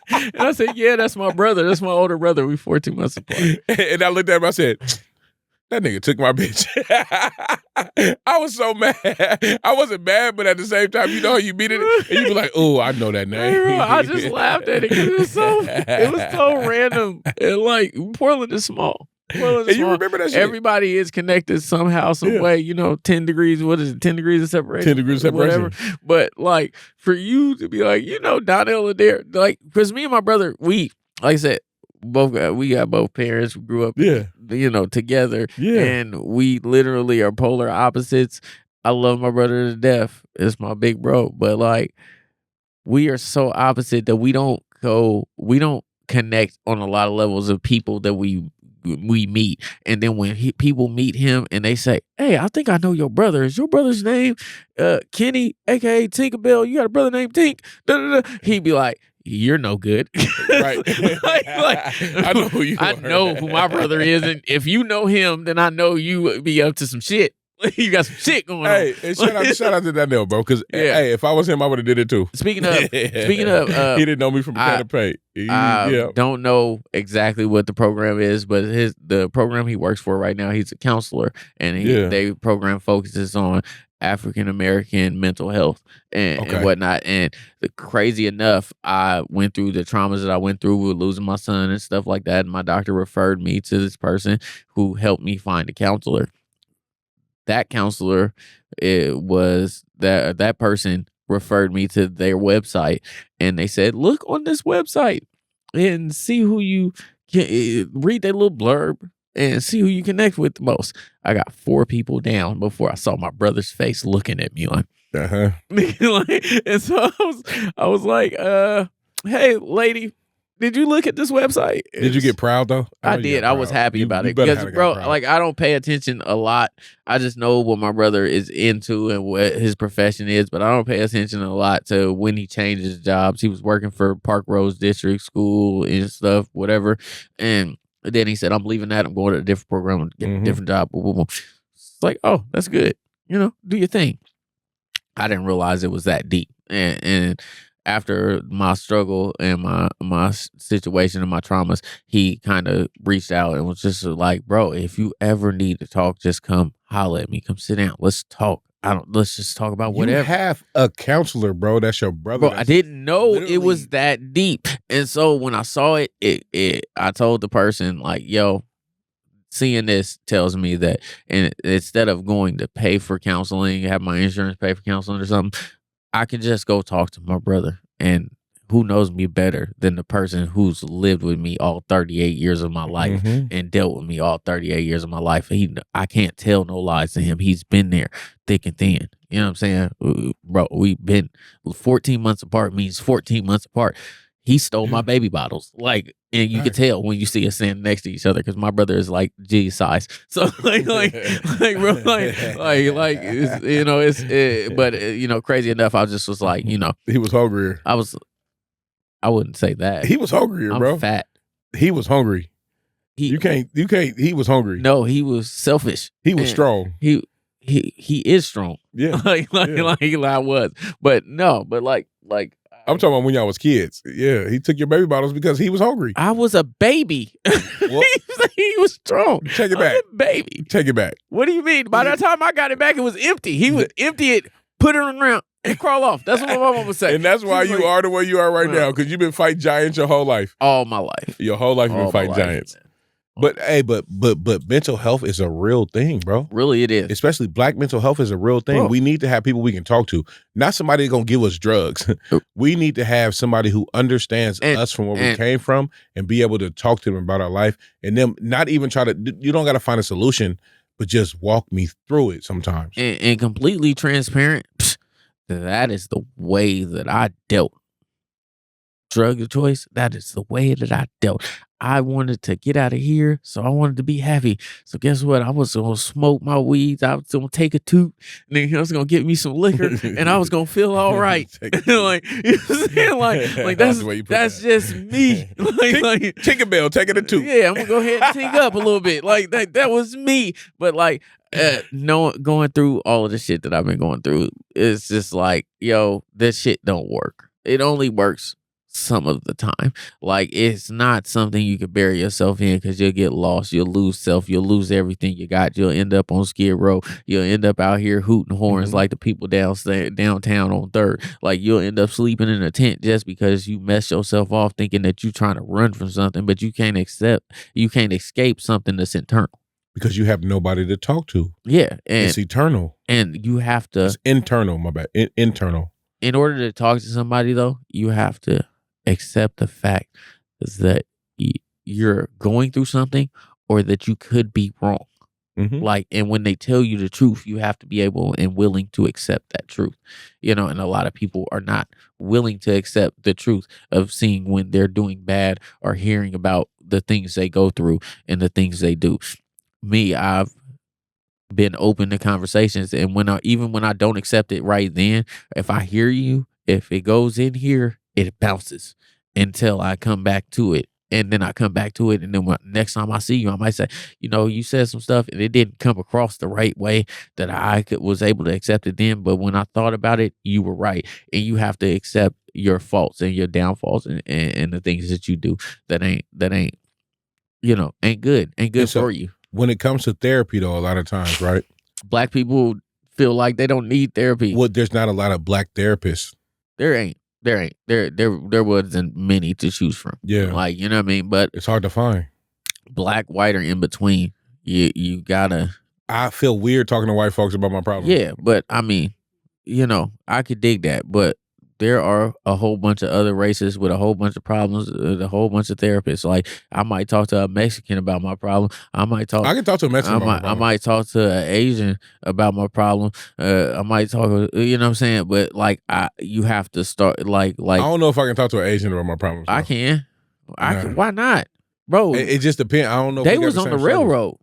And I said, yeah, that's my brother. That's my older brother. We 14 months apart. And I looked at him, I said, "That nigga took my bitch." I was so mad. I wasn't mad, but at the same time, you know how you beat it? And you be like, "Oh, I know that name." I just laughed at it because it was so random. And like, Portland is small. And you remember that shit? Everybody is connected somehow, some way, 10 degrees, what is it, 10 degrees of separation? 10 degrees of separation. Whatever. But like, for you to be like, Donnell Adair, like, because me and my brother, like I said, we got both parents, we grew up, together, and we literally are polar opposites. I love my brother to death. It's my big bro. But like, we are so opposite that we don't connect on a lot of levels of people that we meet. And then when people meet him and they say, "Hey, I think I know your brother. Is your brother's name Kenny, aka Tink-A-Bell? You got a brother named Tink?" He'd be like, "You're no good." Right. I know who you are. I know who my brother is. And if you know him, then I know you be up to some shit. You got some shit going on. Hey, shout out to Donnell, bro. Because hey, if I was him, I would have did it too. Speaking of, he didn't know me from a can of paint. I don't know exactly what the program is, but the program he works for right now, he's a counselor, and they program focuses on African American mental health and whatnot. And crazy enough, I went through the traumas that I went through with losing my son and stuff like that. And my doctor referred me to this person who helped me find a counselor. That counselor, that person referred me to their website, and they said, "Look on this website and see who you can read that little blurb and see who you connect with the most." I got 4 people down before I saw my brother's face looking at me like, and so I was like, "Hey, lady, did you look at this website?" Did you get proud though? I did. I was happy about it because, bro, like, I don't pay attention a lot. I just know what my brother is into and what his profession is, but I don't pay attention a lot to when he changes jobs. He was working for Park Rose District School and stuff, whatever. And then he said, "I'm leaving that. I'm going to a different program, get a different job." It's like, oh, that's good. Do your thing. I didn't realize it was that deep. And after my struggle and my situation and my traumas, he kind of reached out and was just like, "Bro, if you ever need to talk, just come holler at me. Come sit down. Let's talk. Let's just talk about whatever." You have a counselor, bro. That's your brother. Bro, I didn't know it was that deep. And so when I saw it, I told the person, like, "Yo, seeing this tells me that," and instead of going to pay for counseling, have my insurance pay for counseling or something, I can just go talk to my brother. And who knows me better than the person who's lived with me all 38 years of my life and dealt with me all 38 years of my life. I can't tell no lies to him. He's been there thick and thin. You know what I'm saying? Bro, we've been 14 months apart means 14 months apart. He stole my baby bottles. Like, and you can tell when you see us standing next to each other because my brother is like G size. So like, bro, but crazy enough, I just was like, he was hungrier. I wouldn't say that. He was hungrier, bro. I'm fat. He was hungry. You can't. He was hungry. No, he was selfish. He was strong. He is strong. Yeah. like I was. But no, but like I'm talking about when y'all was kids. Yeah, he took your baby bottles because he was hungry. I was a baby. He was strong. Take it back. Baby. Take it back. What do you mean? By the time I got it back, it was empty. He would empty it, put it around, and crawl off. That's what my mama would say. And that's why you are the way you are right now, because you've been fighting giants your whole life. All my life. Your whole life you've been fighting giants. Man. But hey, but mental health is a real thing, bro. Really, it is. Especially Black mental health is a real thing. Bro. We need to have people we can talk to, not somebody that's gonna give us drugs. We need to have somebody who understands us from where we came from and be able to talk to them about our life, and them not even try to. You don't got to find a solution, but just walk me through it sometimes. And completely transparent. That is the way that I dealt. Drug of choice, that is the way that I dealt. I wanted to get out of here, so I wanted to be happy. So guess what? I was going to smoke my weeds. I was going to take a toot, and then I was going to get me some liquor, and I was going to feel all right. Like, you know what I'm saying? Like that's just me. Tink-A-Bell, taking a toot. Yeah, I'm going to go ahead and tink up a little bit. Like that was me. But like, going through all of the shit that I've been going through, it's just like, yo, this shit don't work. It only works some of the time. Like, it's not something you can bury yourself in, because you'll get lost, you'll lose self, you'll lose everything you got, you'll end up on Skid Row, you'll end up out here hooting horns like the people downtown on 3rd. Like, you'll end up sleeping in a tent just because you mess yourself off thinking that you're trying to run from something, but you can't escape something that's internal. Because you have nobody to talk to. Yeah. And it's eternal. And you have to... It's internal, my bad. Internal. In order to talk to somebody, though, you have to accept the fact that you're going through something, or that you could be wrong. Like, and when they tell you the truth, you have to be able and willing to accept that truth. You know, and a lot of people are not willing to accept the truth of seeing when they're doing bad, or hearing about the things they go through and the things they do. Me, I've been open to conversations, and even when I don't accept it right then, if I hear you, if it goes in here, it bounces until I come back to it. And then I come back to it, and then next time I see you, I might say, you said some stuff and it didn't come across the right way that I was able to accept it then. But when I thought about it, you were right. And you have to accept your faults and your downfalls and the things that you do that ain't good for you. When it comes to therapy, though, a lot of times, right? Black people feel like they don't need therapy. Well, there's not a lot of Black therapists. There ain't. There wasn't many to choose from. Yeah. Like, you know what I mean? But it's hard to find. Black, white, or in between. You gotta... I feel weird talking to white folks about my problems. Yeah, but I mean, I could dig that. But there are a whole bunch of other races with a whole bunch of problems, a whole bunch of therapists. Like, I might talk to a Mexican about my problem. I can talk to a Mexican about my problem. I might talk to an Asian about my problem. I might talk, you know what I'm saying? But like, you have to start like. I don't know if I can talk to an Asian about my problems. I can. Why not, bro? It just depends. I don't know. They was on the railroad.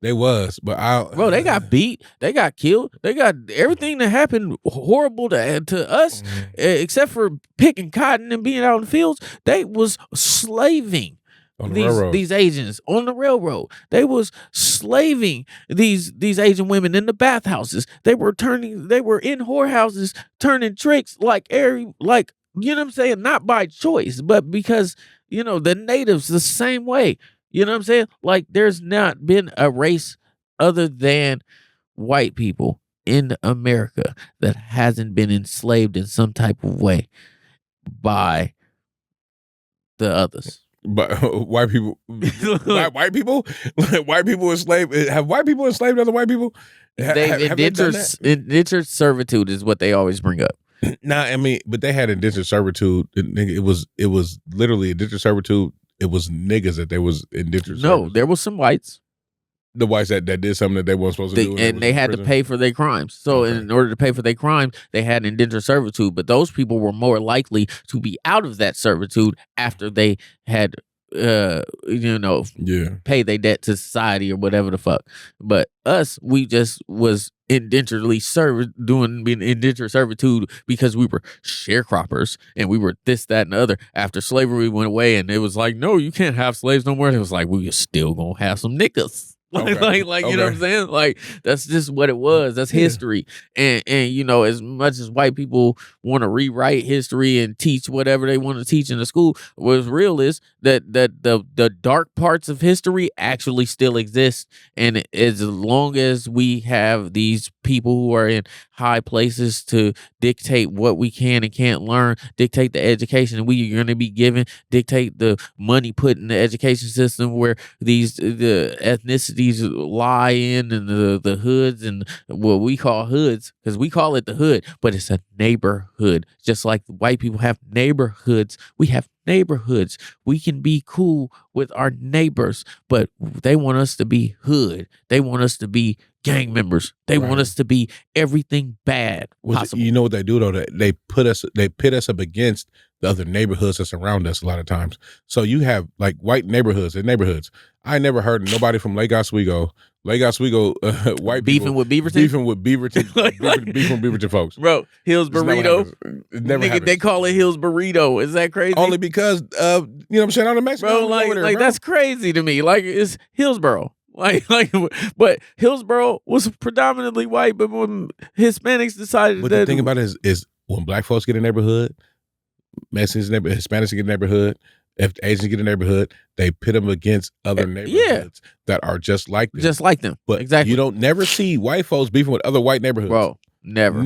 They was, but bro, they got beat, they got killed, they got everything that happened horrible to us, except for picking cotton and being out in the fields. They was slaving these Asians on the railroad. They was slaving these Asian women in the bathhouses. They were in whorehouses turning tricks like you know what I'm saying, not by choice, but because the natives the same way. You know what I'm saying? Like, there's not been a race other than white people in America that hasn't been enslaved in some type of way by the others. But white people, white people enslaved. Have white people enslaved other white people? Indentured servitude is what they always bring up. Nah, I mean, but they had indentured servitude. It was literally indentured servitude. It was niggas that they was indentured. No, there was some whites. The whites that did something that they weren't supposed to do. And they had to pay for their crimes. So in order to pay for their crimes, they had indentured servitude. But those people were more likely to be out of that servitude after they had pay their debt to society or whatever the fuck. But us, we just was being indentured servitude because we were sharecroppers and we were this, that, and the other. After slavery went away and it was like, no, you can't have slaves no more. And it was like, we still gonna have some niggas. Like you know what I'm saying? Like that's just what it was. That's history. And you know, as much as white people want to rewrite history and teach whatever they want to teach in the school, what's real is that the dark parts of history actually still exist. And as long as we have these people who are in high places to dictate what we can and can't learn, dictate the education we are going to be given, dictate the money put in the education system where the ethnicities lie in, and the hoods and what we call hoods, because we call it the hood, but it's a neighborhood. Just like white people have neighborhoods, we have neighborhoods. We can be cool with our neighbors, but they want us to be hood. They want us to be gang members. They want us to be everything bad possible. You know what they do though? They pit us up against the other neighborhoods that surround us a lot of times. So you have like white neighborhoods and neighborhoods. I never heard of nobody from Lake Oswego, white beefing people with Beaverton, beefing with Beaverton folks. Bro, Hill's Burrito. Never Nigga, they call it Hill's Burrito. Is that crazy? Only because you know what I'm saying, I'm a Mexican. Bro, like that's crazy to me. Like it's Hillsboro. But Hillsboro was predominantly white, but when Hispanics decided but the thing about it is when black folks get a neighborhood, Mexicans Hispanics get a neighborhood, if Asians get a neighborhood, they pit them against other neighborhoods that are just like them. Just like them. But exactly. You don't never see white folks beefing with other white neighborhoods. Bro, never,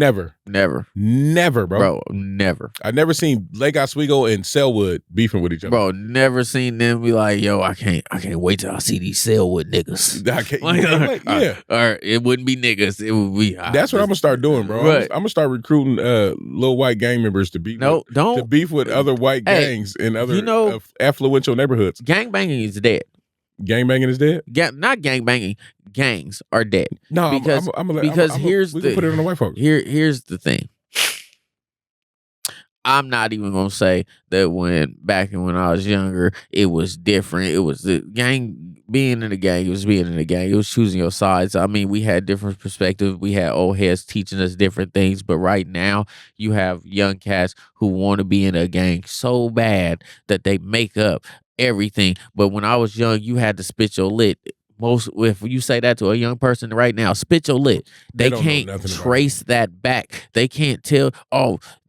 bro. Never. I never seen Lake Oswego and Selwood beefing with each other. Bro, never seen them be like, yo, I can't wait till I see these Selwood niggas. Or it wouldn't be niggas. It would be. That's what I'm gonna start doing, bro. Right. I'm gonna start recruiting little white gang members to beef. To beef with other white gangs in other affluential neighborhoods. Gang banging is dead. Gang banging is dead? Not gang banging. Gangs are dead. No, because here's the put it on the white folks. Here's the thing. I'm not even gonna say that back when I was younger, it was different. It was the gang being in the gang. It was being in the gang. It was choosing your sides. I mean, we had different perspectives. We had old heads teaching us different things. But right now, you have young cats who want to be in a gang so bad that they make up everything. But when I was young, you had to spit your lit. If you say that to a young person right now, spit your lit. They can't trace that back. They can't tell,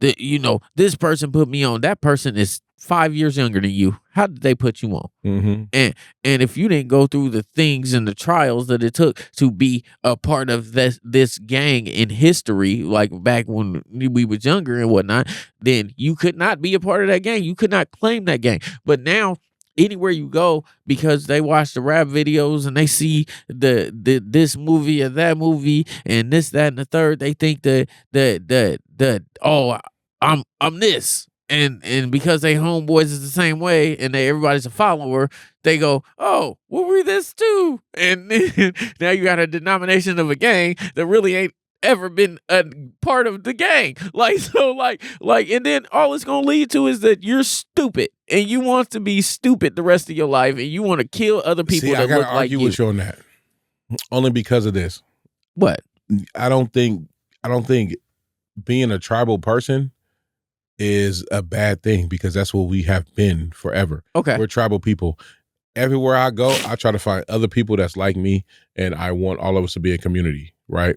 this person put me on. That person is 5 years younger than you. How did they put you on? Mm-hmm. And if you didn't go through the things and the trials that it took to be a part of this gang in history, like back when we was younger and whatnot, then you could not be a part of that gang. You could not claim that gang. But now, anywhere you go, because they watch the rap videos and they see this movie or that movie and this, that, and the third, they think that I'm this. And because they homeboys is the same way and everybody's a follower, they go, oh, well, we're this too. And then, now you got a denomination of a gang that really ain't ever been a part of the gang. And then all it's gonna lead to is that you're stupid and you want to be stupid the rest of your life and you want to kill other people that look like you. I gotta argue with you on that. Only because of this. What? I don't think being a tribal person is a bad thing, because that's what we have been forever. Okay. We're tribal people. Everywhere I go, I try to find other people that's like me, and I want all of us to be a community, right?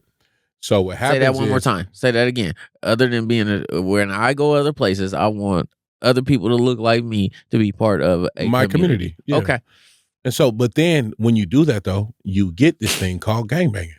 So what happens? Say that one more time. Say that again. Other than being when I go other places, I want other people to look like me to be part of my community. Yeah. Okay. And so, but then when you do that, though, you get this thing called gangbanging.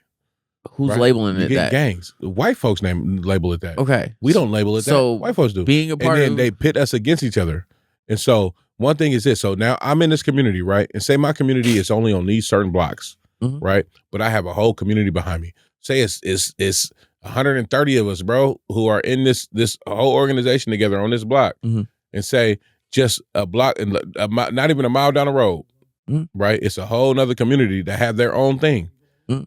Who's labeling it that? Gangs. White folks label it that. Okay. We don't label it that. White folks do. Being a part and then they pit us against each other. And so one thing is this. So now I'm in this community, right? And say my community is only on these certain blocks, right? But I have a whole community behind me. Say it's 130 of us, bro, who are in this whole organization together on this block, and say just a block and not even a mile down the road, right? It's a whole nother community that have their own thing.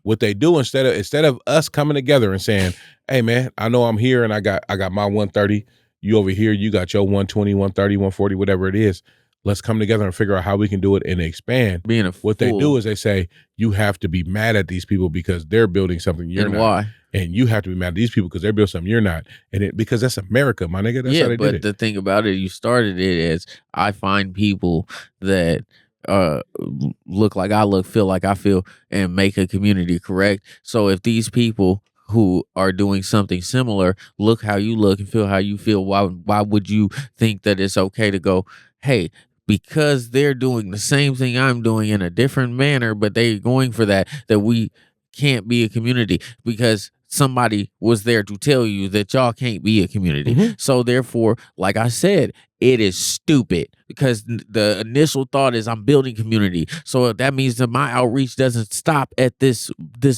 What they do instead of us coming together and saying, "Hey, man, I know I'm here and I got my 130. You over here, you got your 120, 130, 140, whatever it is. Let's come together and figure out how we can do it and expand." What they do is they say, you have to be mad at these people because they're building something you're not. Why? And you have to be mad at these people because they're building something you're not. And because that's America, my nigga. That's how they did it. But the thing about it, you started it as I find people that look like I look, feel like I feel, and make a community, correct? So if these people who are doing something similar look how you look and feel how you feel, why would you think that it's okay to go, hey, because they're doing the same thing I'm doing in a different manner, but they're going for that we can't be a community because somebody was there to tell you that y'all can't be a community. Mhm. So therefore, like I said, it is stupid because the initial thought is I'm building community. So that means that my outreach doesn't stop at this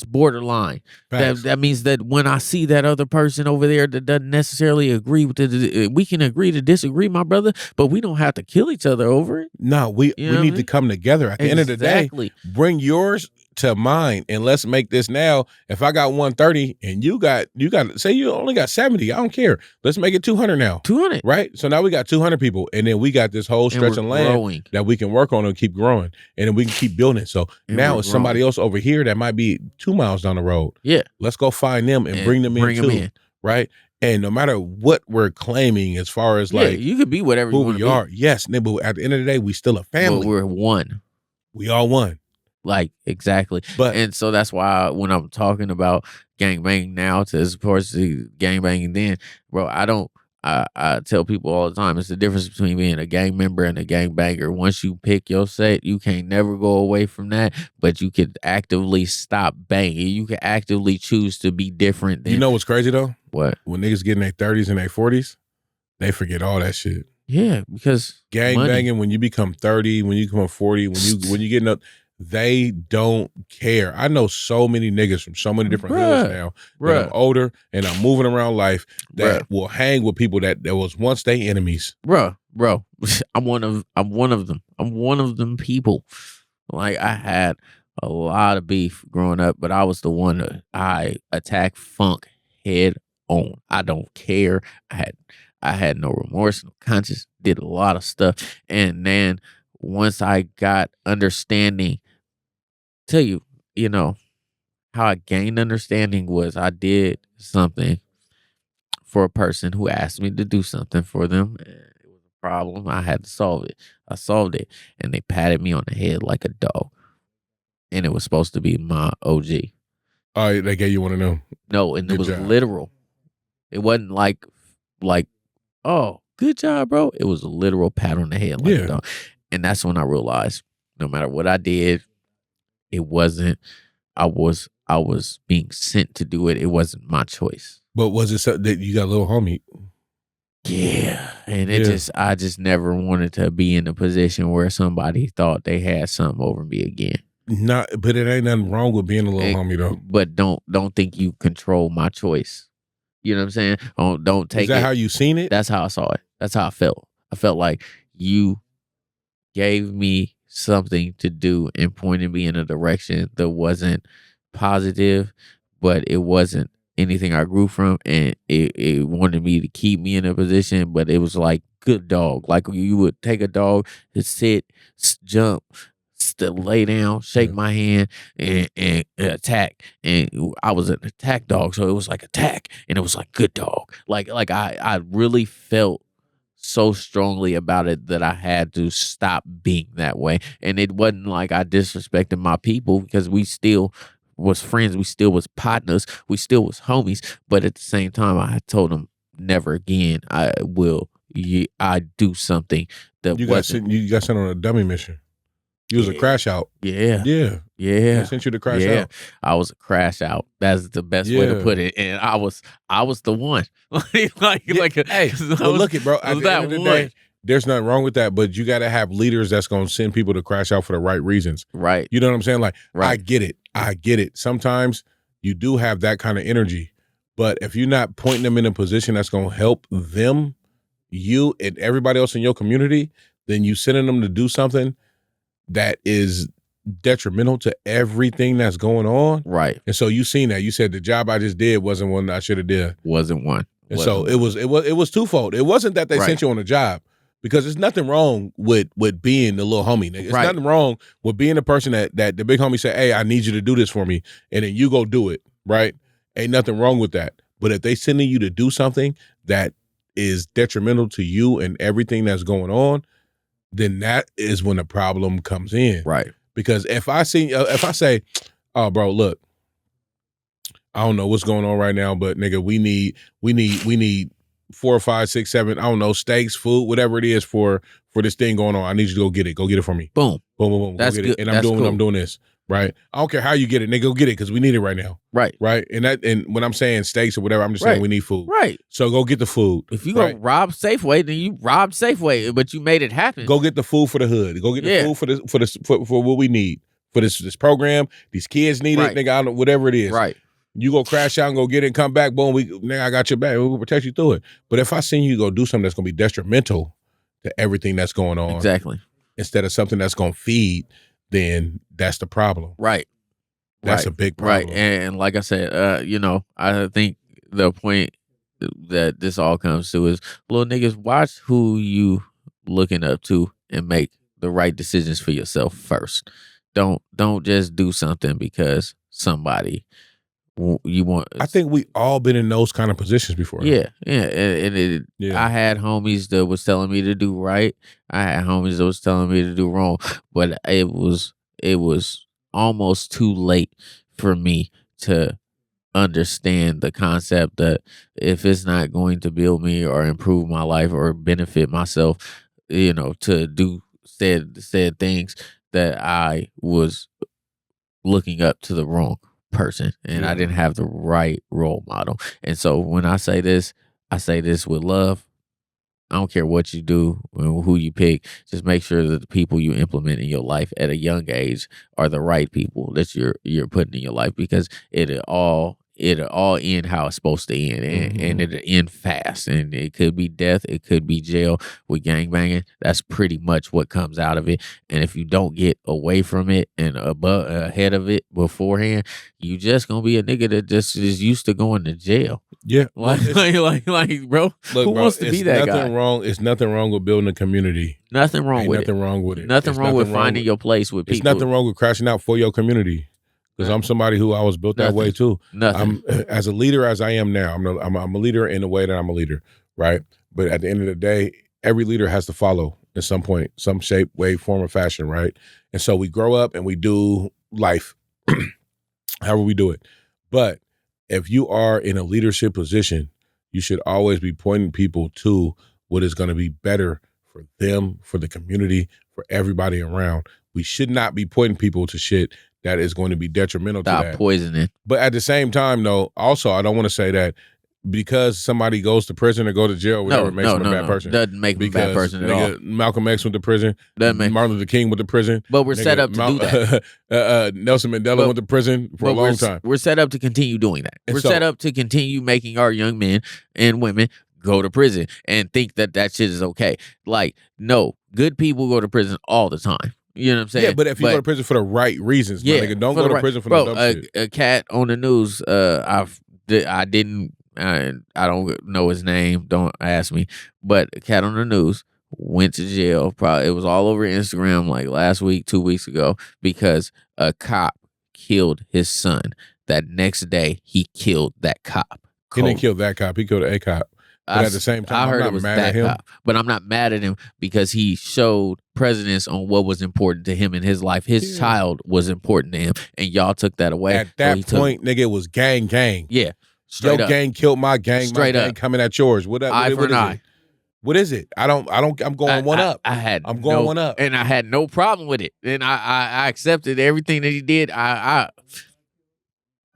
borderline. Facts. That means that when I see that other person over there that doesn't necessarily agree with it, we can agree to disagree, my brother, but we don't have to kill each other over it. No, we You know what I need to mean? come together. At the end of the day, Exactly. bring yours to mine and let's make this now. If I got 130 and you got say you only got 70, I don't care. Let's make it 200 now. 200. Right? So now we got 200 people and then we got this whole stretch of land growing. that we can work on and keep growing and then we can keep building. So And now we're it's somebody else over here that might be 2 miles down the road. Yeah. Let's go find them and bring them in too. Right? And no matter what we're claiming as far as like you could be whatever who you want to we be. are. Yes, but at the end of the day, we still a family. But we're one. We all one. Like, exactly. But and so that's why when I'm talking about gangbanging now to as opposed to gangbanging then, bro, I tell people all the time, it's the difference between being a gang member and a gangbanger. Once you pick your set, you can't never go away from that, but you could actively stop banging. You can actively choose to be different than. You know what's crazy though? What? When niggas get in their 30s and their 40s, they forget all that shit. Yeah, because gang banging, when you become 30, when you become 40, when you get up, they don't care. I know so many niggas from so many different hoods now that I'm older and I'm moving around life that will hang with people that was once they enemies. Bro, I'm one of them. I'm one of them people. Like, I had a lot of beef growing up, but I was the one that I attacked funk head on. I don't care. I had no remorse, no conscience, did a lot of stuff. And then once I got understanding, tell you, how I gained understanding was I did something for a person who asked me to do something for them. It was a problem. I had to solve it. I solved it. And they patted me on the head like a dog. And it was supposed to be my OG. Oh, they gave you one of them. No, and it was literal. It wasn't like, oh, good job, bro. It was a literal pat on the head like a dog. And that's when I realized no matter what I did, it wasn't, I was being sent to do it. It wasn't my choice. But was it something that you got a little homie? Yeah. And I just never wanted to be in a position where somebody thought they had something over me again. But it ain't nothing wrong with being a little homie though. But don't think you control my choice. You know what I'm saying? Don't take it. Is that how you seen it? That's how I saw it. That's how I felt. I felt like you gave me something to do and pointed me in a direction that wasn't positive, but it wasn't anything I grew from, and it wanted me to keep me in a position, but it was like good dog. Like you would take a dog to sit, jump, lay down, shake my hand, and attack. And I was an attack dog, so it was like attack, and it was like good dog. Like I really felt so strongly about it that I had to stop being that way. And it wasn't like I disrespected my people because we still was friends. We still was partners. We still was homies. But at the same time, I told them never again. I do something that you got sent on a dummy mission. You was a crash out. Yeah. They sent you to crash out. I was a crash out. That's the best way to put it. And I was the one. Hey, look it, bro. At the end of the day, there's nothing wrong with that, but you got to have leaders that's going to send people to crash out for the right reasons. Right. You know what I'm saying? Like, I get it. Sometimes you do have that kind of energy, but if you're not pointing them in a position that's going to help them, you and everybody else in your community, then you sending them to do something that is detrimental to everything that's going on. Right. And so you seen that. You said the job I just did wasn't one that I should have did. Wasn't one. And so it was twofold. It wasn't that they sent you on a job, because there's nothing wrong with being the little homie. There's nothing wrong with being the person that the big homie say, hey, I need you to do this for me. And then you go do it, right? Ain't nothing wrong with that. But if they sending you to do something that is detrimental to you and everything that's going on, then that is when the problem comes in. Right. Because if I say, oh, bro, look, I don't know what's going on right now, but nigga, we need 4 or 5, 6, 7, I don't know, steaks, food, whatever it is for this thing going on. I need you to go get it. Go get it for me. Boom. Boom, boom, boom. That's go get good. it. And I'm doing this. Right. I don't care how you get it, nigga. Go get it because we need it right now. Right. Right. And when I'm saying steaks or whatever, I'm just saying we need food. Right. So go get the food. If you go rob Safeway, then you robbed Safeway, but you made it happen. Go get the food for the hood. Go get the food for what we need for this program. These kids need it, nigga. I don't know, whatever it is. Right. You go crash out and go get it and come back. Boom. Nigga, I got your back. We'll protect you through it. But if I seen you go do something that's gonna be detrimental to everything that's going on, exactly, instead of something that's gonna feed, then that's the problem. Right. That's a big problem. Right. And like I said, I think the point that this all comes to is, little niggas, watch who you looking up to and make the right decisions for yourself first. Don't just do something because somebody you want. I think we all been in those kind of positions before. Yeah. And I had homies that was telling me to do right. I had homies that was telling me to do wrong. But it was almost too late for me to understand the concept that if it's not going to build me or improve my life or benefit myself, to do said things, that I was looking up to the wrong person and I didn't have the right role model. And so when I say this with love. I don't care what you do or who you pick. Just make sure that the people you implement in your life at a young age are the right people that you're putting in your life, because it'll all end how it's supposed to end, and it'll end fast. And it could be death, it could be jail with gangbanging. That's pretty much what comes out of it. And if you don't get away from it and ahead of it beforehand, you just gonna be a nigga that just is used to going to jail. Yeah, like, bro. Look, who wants to be that guy? It's nothing wrong with building a community. Nothing wrong with nothing wrong with it. Nothing wrong with finding your place with people. It's nothing wrong with crashing out for your community. Because I'm somebody who I was built that way too. Nothing. I'm as a leader as I am now. I'm a leader in the way that I'm a leader, right? But at the end of the day, every leader has to follow at some point, some shape, way, form, or fashion, right? And so we grow up and we do life, however we do it. But if you are in a leadership position, you should always be pointing people to what is going to be better for them, for the community, for everybody around. We should not be pointing people to shit that is going to be detrimental to that. Stop poisoning. But at the same time, though, also, I don't want to say that because somebody goes to prison or go to jail, whatever, makes them a bad person. Doesn't make them a bad person at all. Malcolm X went to prison. Martin Luther King went to prison. But we're set up to do that. Nelson Mandela went to prison for a long time. We're set up to continue doing that. We're set up to continue making our young men and women go to prison and think that shit is okay. Like, no, good people go to prison all the time. You know what I'm saying? Yeah, but if you go to prison for the right reasons, my nigga, don't go to prison for the dumb shit. A cat on the news, I don't know his name, don't ask me, but a cat on the news went to jail. Probably it was all over Instagram like last week, 2 weeks ago, because a cop killed his son. That next day, he killed that cop. He didn't kill that cop. He killed a cop. But at the same time, I heard I'm it was not mad at him. Cop, but I'm not mad at him because he showed precedence on what was important to him in his life. His child was important to him, and y'all took that away. At that point, nigga, it was gang. Yeah, your gang killed my gang. Straight my gang up. Coming at yours. What for an eye. What is it? I'm going one up. I'm going one up, and I had no problem with it, and I accepted everything that he did. I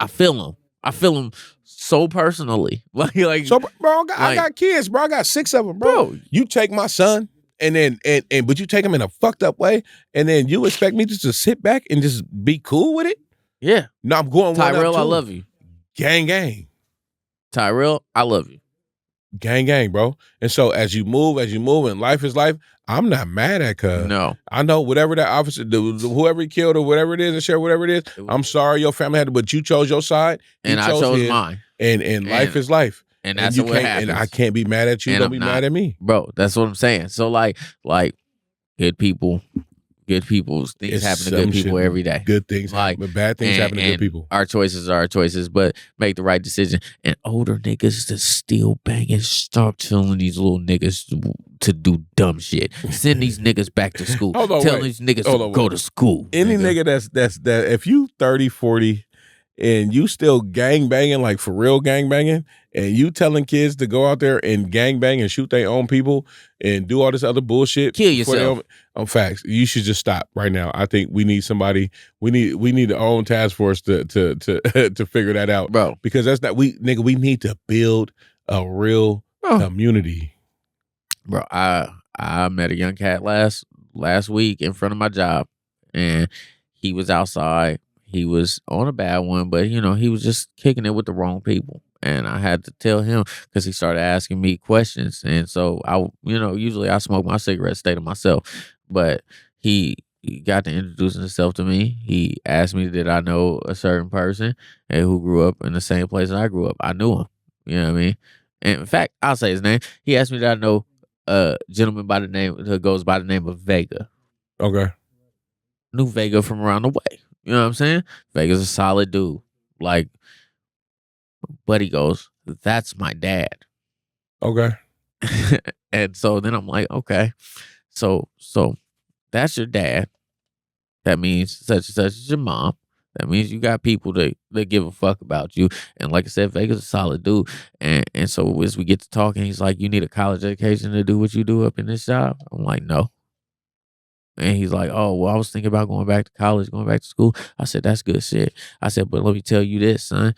feel him. I feel him so personally. Like so, bro. I got kids, bro. I got 6 of them, bro. You take my son, and then but you take him in a fucked up way, and then you expect me just to sit back and just be cool with it? Yeah. No, I'm going Tyrell, one up too. I love you. Gang. Tyrell, I love you. Gang, bro. And so as you move, and life is life, I'm not mad at cuz. No. I know whatever that officer, whoever he killed or whatever it is, and share whatever it is, I'm sorry your family had to, but you chose your side. And I chose mine. And life is life. And that's what happens. And I can't be mad at you. Don't be mad at me. Bro, that's what I'm saying. So like good people, things happen to good people every day. Good things happen, but bad things happen to good people. Our choices are our choices, but make the right decision. And older niggas that still banging, stop telling these little niggas to do dumb shit. Send these niggas back to school. Hold on, Tell wait. these niggas Hold to on, go wait. to school. Any nigga that if you 30, 40 and you still gang banging, like for real gang banging, and you telling kids to go out there and gang bang and shoot their own people and do all this other bullshit, Kill yourself. Facts. You should just stop right now. I think we need somebody. We need our own task force to to figure that out, Bro. Because that's not we need to build a real community. Bro, I met a young cat last week in front of my job, and he was outside. He was on a bad one, but he was just kicking it with the wrong people. And I had to tell him because he started asking me questions. And so I, usually I smoke my cigarette, stay to myself. But he got to introducing himself to me. He asked me, did I know a certain person and who grew up in the same place I grew up? I knew him. You know what I mean? And in fact, I'll say his name. He asked me, did I know a gentleman by the name who goes by the name of Vega? Okay. Knew Vega from around the way. You know what I'm saying? Vega's a solid dude. Like, but he goes, that's my dad. Okay. And so then I'm like, okay. So that's your dad. That means such and such is your mom. That means you got people that give a fuck about you. And like I said, Vega's a solid dude. And so as we get to talking, he's like, you need a college education to do what you do up in this job? I'm like, no. And he's like, oh, well, I was thinking about going back to college, going back to school. I said, that's good shit. I said, but let me tell you this, son.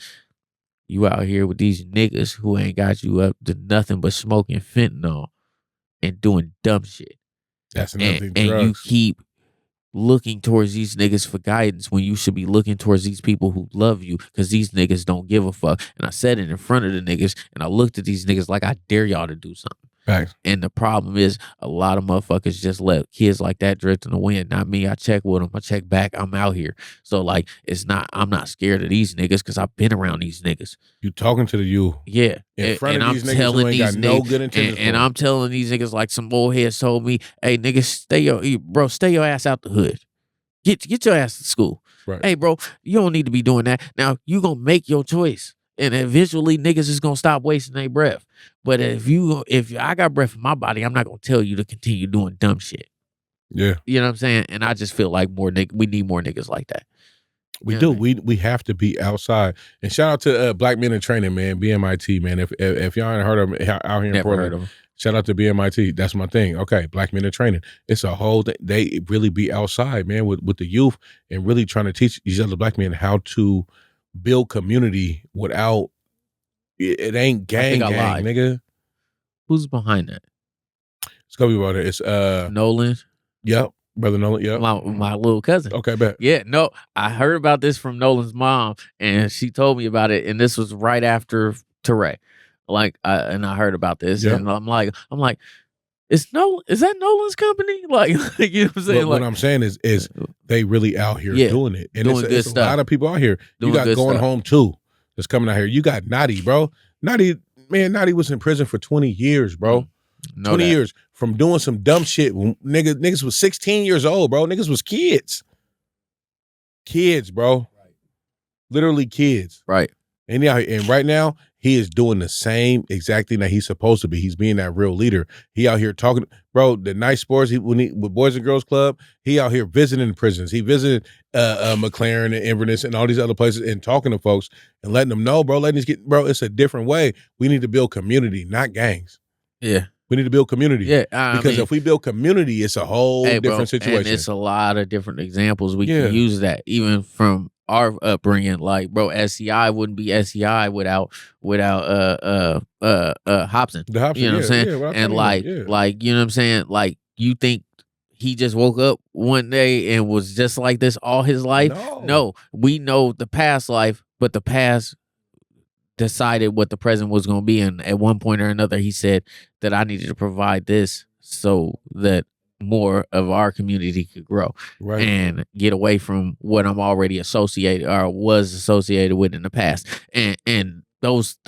You out here with these niggas who ain't got you up to nothing but smoking fentanyl and doing dumb shit. That's another thing. And you keep looking towards these niggas for guidance when you should be looking towards these people who love you, because these niggas don't give a fuck. And I said it in front of the niggas, and I looked at these niggas like I dare y'all to do something. Thanks. And the problem is a lot of motherfuckers just let kids like that drift in the wind. Not me. I check with them. I check back. I'm out here. So like, I'm not scared of these niggas because I've been around these niggas. You talking to you. Yeah. In front of these niggas who ain't got no good intentions. And I'm telling these niggas like some old heads told me, hey, niggas, stay your ass out the hood. Get your ass to school. Right. Hey, bro, you don't need to be doing that. Now, you going to make your choice. And eventually niggas is gonna stop wasting their breath. But if I got breath in my body, I'm not gonna tell you to continue doing dumb shit. Yeah. You know what I'm saying? And I just feel like we need more niggas like that. We do. We have to be outside. And shout out to Black Men in Training, man, BMIT, man. If y'all ain't heard of them out here in Portland, shout out to BMIT. That's my thing. Okay, Black Men in Training. It's a whole thing. They really be outside, man, with the youth and really trying to teach these other black men how to build community without it ain't gang, nigga. Who's behind that? It's gonna be about it. It's Nolan. Yep, brother Nolan. Yep, my little cousin. Okay, bet. Yeah, no, I heard about this from Nolan's mom, and she told me about it, and this was right after Teray. Like, and I heard about this, and I'm like, is that Nolan's company? Like you know what I'm saying? What I'm saying is they really out here doing it. And doing it's a lot of people out here. You got Going Home Too that's coming out here. You got Naughty, bro. Naughty was in prison for 20 years, bro. 20 years from doing some dumb shit. When niggas was 16 years old, bro. Niggas was kids. Kids, bro. Literally kids. Right. And right now, he is doing the same exact thing that he's supposed to be. He's being that real leader. He out here talking, bro, the night sports, with Boys and Girls Club, he out here visiting prisons. He visited McLaren and Inverness and all these other places and talking to folks and letting them know, bro, it's a different way. We need to build community, not gangs. Yeah. We need to build community. Yeah. Because if we build community, it's a whole different situation. And it's a lot of different examples. We can use that even from our upbringing. Like, bro, SCI wouldn't be SCI without Hobson. The Hobson, you know what I'm saying? Yeah, and like, you know what I'm saying? Like, you think he just woke up one day and was just like this all his life? No. We know the past life, but the past decided what the present was going to be. And at one point or another, he said that I needed to provide this so that more of our community could grow and get away from what I'm already associated or was associated with in the past. And those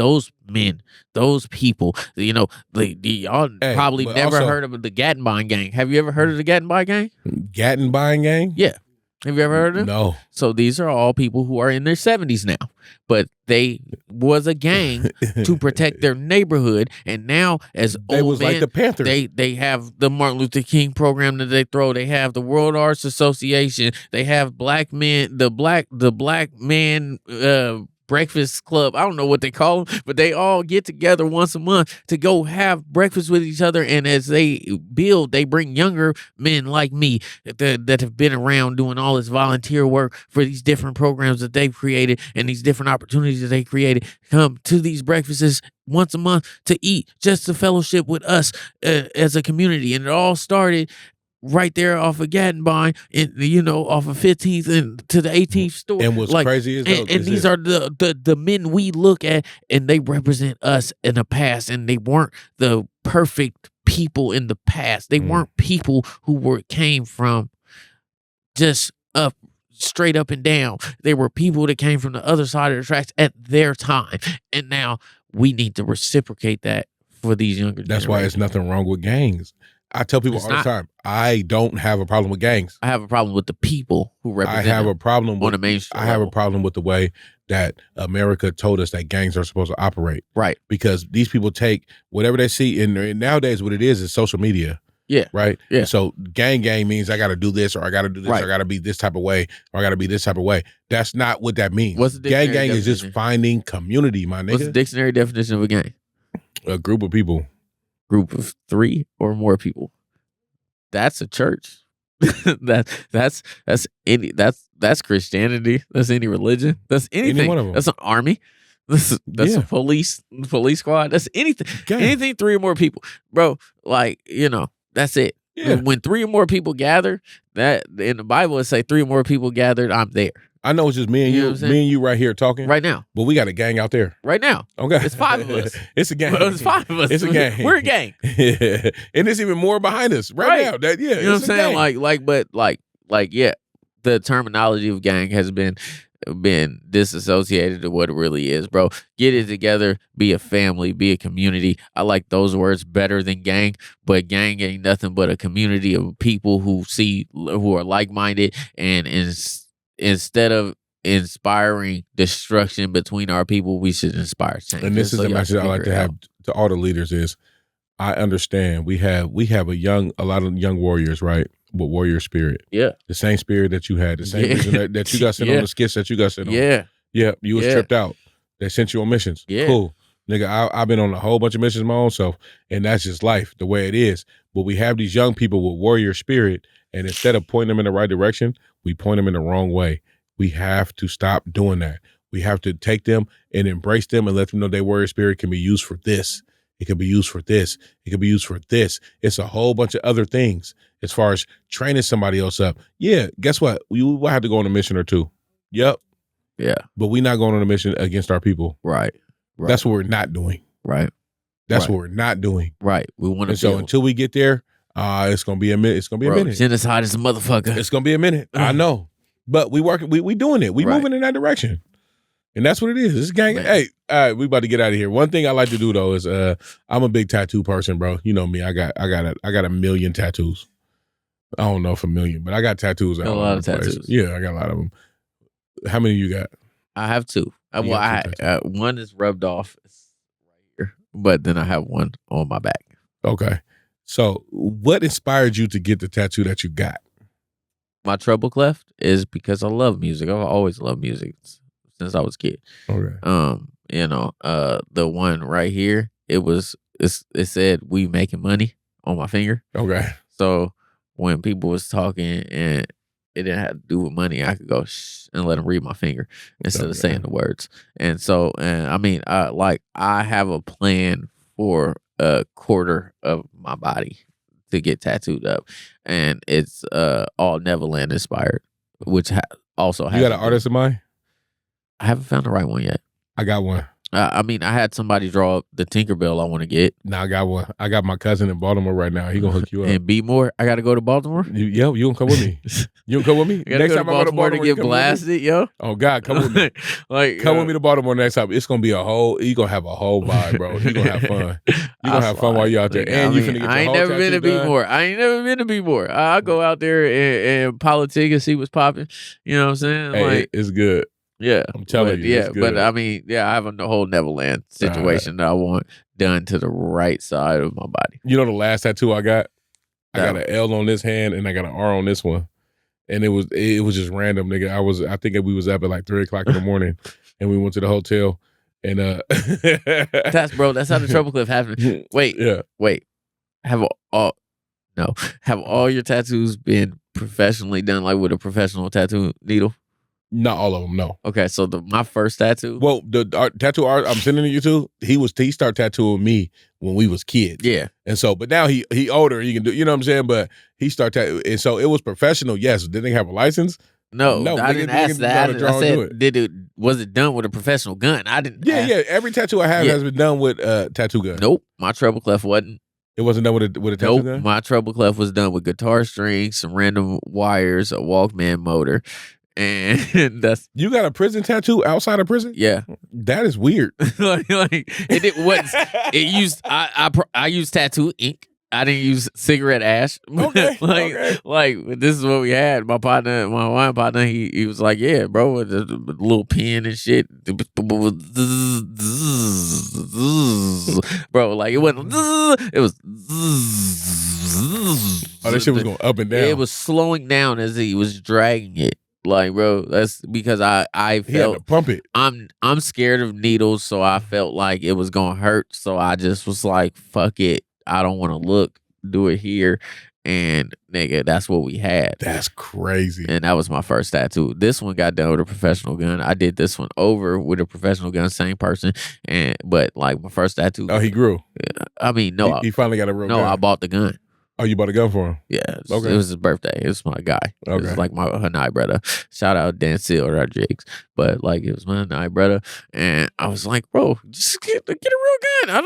men, those people, y'all probably never heard of the Gattenbine gang. Have you ever heard of the Gattenbine gang? Gattenbine gang? Yeah. Have you ever heard of them? No. So these are all people who are in their 70s now, but they was a gang to protect their neighborhood. And now, as They old was men, like the Panthers. they have the Martin Luther King program that they throw. They have the World Arts Association. They have black men, the black man breakfast club. I don't know what they call them, but they all get together once a month to go have breakfast with each other. And as they build, they bring younger men like me that have been around doing all this volunteer work for these different programs that they've created and these different opportunities that they created, come to these breakfasts once a month to eat, just to fellowship with us as a community. And it all started right there off of Gattenbine, and off of 15th and to the 18th store. And what's crazy is, and these are the men we look at, and they represent us in the past, and they weren't the perfect people in the past. They weren't people who came from just straight up and down. They were people that came from the other side of the tracks at their time, and now we need to reciprocate that for these younger generations. That's why it's nothing wrong with gangs. I tell people all the time, I don't have a problem with gangs. I have a problem with the people who represent I have a problem on the mainstream. I have a problem with the way that America told us that gangs are supposed to operate. Right. Because these people take whatever they see, and nowadays what it is social media. Yeah. Right? Yeah. So gang means I got to do this, or I got to do this, right. or I got to be this type of way, or I got to be this type of way. That's not what that means. What's the gang is just finding community, my nigga. What's the dictionary definition of a gang? A group of people. Group of 3 or more people. That's a church. that's Christianity. That's any religion. That's anything. Any one of them. That's an army. That's a police squad. That's anything. Gang. Anything 3 or more people, bro. Like, that's it. Yeah. When 3 or more people gather, that in the Bible it say 3 or more people gathered, I'm there. I know it's just me and you right here talking right now. But we got a gang out there right now. Okay, it's 5 of us. It's a gang. It's 5 of us. It's a gang. We're a gang. Yeah. And there's even more behind us right now. You know what I'm saying? Like, yeah, the terminology of gang has been disassociated to what it really is, bro. Get it together, be a family, be a community. I like those words better than gang, but gang ain't nothing but a community of people who are like-minded, and instead of inspiring destruction between our people, we should inspire change. And this is the message I like to have to all the leaders is, I understand we have a lot of young warriors, right? With warrior spirit. Yeah. The same spirit that you had, the same reason that you got sent on the skits that you got sent on. Yeah. Yeah. You was tripped out. They sent you on missions. Yeah. Cool. Nigga, I've been on a whole bunch of missions my own self, and that's just life, the way it is. But we have these young people with warrior spirit, and instead of pointing them in the right direction, we point them in the wrong way. We have to stop doing that. We have to take them and embrace them and let them know their warrior spirit can be used for this. It could be used for this. It could be used for this. It's a whole bunch of other things as far as training somebody else up. Yeah, guess what? We will have to go on a mission or 2. Yep. Yeah. But we're not going on a mission against our people. Right. That's what we're not doing. Right. That's what we're not doing. Right. We want to. So until we get there, it's gonna be a minute. It's gonna be a minute. Genocide is a motherfucker. It's gonna be a minute. I know, but we working. We doing it. We moving in that direction, and that's what it is. This gang. Man. Hey, all right, we about to get out of here. One thing I like to do though is, I'm a big tattoo person, bro. You know me. I got a million tattoos. I don't know if a million, but I got tattoos. A lot of tattoos. Yeah, I got a lot of them. How many you got? I have 2. One is rubbed off right here, but then I have one on my back. Okay. So what inspired you to get the tattoo that you got? My treble cleft is because I love music. I've always loved music since I was a kid. Okay. The one right here, it said "We making money" on my finger. Okay. So when people was talking and it didn't have to do with money, I could go shh and let them read my finger instead of saying the words. And so, I have a plan for a quarter of my body to get tattooed up, and it's all Neverland inspired, which also has. You got an artist in mind? I haven't found the right one yet. I got one. I mean, I had somebody draw up the Tink-A-Bell I want to get. Now I got one. I got my cousin in Baltimore right now. He gonna hook you up. And be more. I got to go to Baltimore. You gonna come with me? You gonna come with me? I gotta go to Baltimore to get blasted, yo. Oh God, come with me. Come with me to Baltimore next time. It's gonna be a whole. You gonna have a whole vibe, bro. You gonna have fun. You gonna have fun while you out there, and you finna get your I ain't whole never been to tattoo done. Be-More. I ain't never been to Be-More. I'll go out there and politic and see what's popping. You know what I'm saying? Hey, it's good. Yeah, I'm telling you. Yeah, it's good. but I mean, I have a whole Neverland situation that I want done to the right side of my body. You know the last tattoo I got? I got an L on this hand and I got an R on this one. And it was just random, nigga. I think we was up at like 3:00 in the morning and we went to the hotel and that's how the Trouble Cliff happened. Wait. Have all your tattoos been professionally done, like with a professional tattoo needle? Not all of them, no. Okay, so my first tattoo. Well, the tattoo art I'm sending to you to, he started tattooing me when we was kids. Yeah. And so, but now he older, he can do, you know what I'm saying? But he started and so it was professional, yes. Did they have a license? No, I didn't ask that. I said, was it done with a professional gun? I didn't. Yeah. Every tattoo I have has been done with a tattoo gun. Nope, my treble clef wasn't. It wasn't done with a tattoo gun? My treble clef was done with guitar strings, some random wires, a Walkman motor. And that's you got a prison tattoo outside of prison? Yeah, that is weird. I used tattoo ink. I didn't use cigarette ash. Okay, like this is what we had. My wine partner, he was like, yeah, bro, with a little pen and shit, bro. Like it wasn't. It was. Oh, that shit was going up and down. It was slowing down as he was dragging it. Like, bro, that's because I felt he had to pump it. I'm scared of needles, so I felt like it was gonna hurt. So I just was like, fuck it. I don't want to look. Do it here. And nigga, that's what we had. That's crazy. And that was my first tattoo. This one got done with a professional gun. I did this one over with a professional gun, same person. But like my first tattoo. Oh, he grew. I mean, no. He finally got a real gun. No, I bought the gun. Oh, you bought a gun for him? Yeah. It was his birthday. It was my guy. Okay. It was like my Hanai brother. Shout out Dan Seal or our jigs. But like it was my Hanai brother. And I was like, bro, just get a real gun.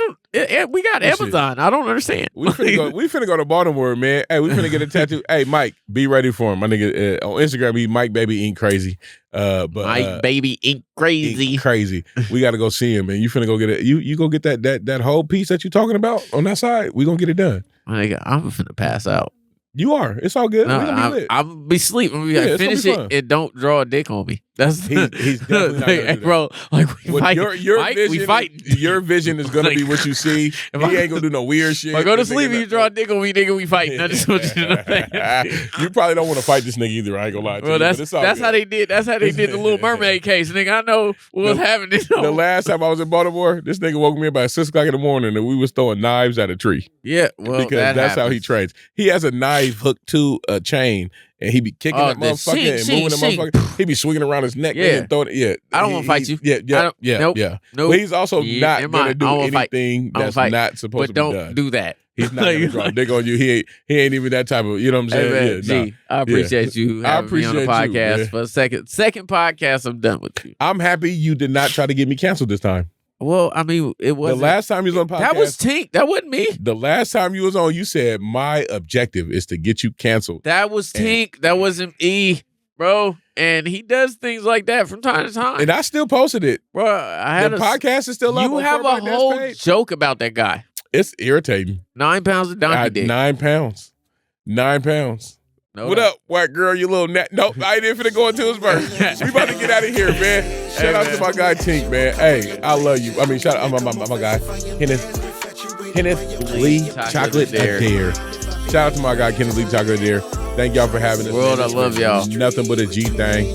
We got Amazon. I don't understand. We finna go to Baltimore, man. Hey, we finna get a tattoo. Hey, Mike, be ready for him. My nigga on Instagram, he Mike Baby Ink Crazy. Mike Baby Ink Crazy. Ink Crazy. We gotta go see him, man. You finna go get it. You go get that whole piece that you talking about on that side. We gonna get it done. I'm finna pass out. You are. It's all good. No, I'm gonna be sleep. I'm gonna be like, finish it and don't draw a dick on me. That's he's definitely not gonna do that. Bro. Like we fight. We fight. Your vision is gonna be what you see. He ain't gonna do no weird shit. If I go to sleep and you draw a dick on me, nigga, we fight. I just want you to know. You probably don't want to fight this nigga either. I ain't gonna lie to you. That's how they did. That's how they did the Little Mermaid case, nigga. I know what was happening. The last time I was in Baltimore, this nigga woke me up at 6:00 in the morning and we was throwing knives at a tree. Yeah, well, because that's how he trains. He has a knife hooked to a chain. And he be kicking that motherfucker and moving the motherfucker. He be swinging around his neck and throwing it. Yeah, I don't want to fight you. Yeah. But he's also not gonna do anything that's not supposed to be done. But don't do that. He's not gonna draw a dick on you. He ain't even that type of. You know what I'm saying? Hey, man, I appreciate you having me on the podcast for a second podcast. I'm done with you. I'm happy you did not try to get me canceled this time. Well, I mean, it was the last time you was on the podcast. That was Tink. That wasn't me. The last time you was on, you said my objective is to get you canceled. That was Tink. That wasn't me, bro. And he does things like that from time to time. And I still posted it, bro. The podcast is still up. You have a whole joke about that guy. It's irritating. 9 pounds of donkey dick. 9 pounds. 9 pounds. No, what up, white girl? You little nope. I ain't even finna go into his verse. We about to get out of here, man. Shout out to my guy Tink, man. Hey, I love you. I mean, shout out my guy Kenneth Lee Chocolate Adair. Shout out to my guy Kenneth Lee Chocolate Adair. Thank y'all for having us. World, I love y'all. Nothing but a G thing.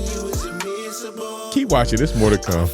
Keep watching. There's more to come.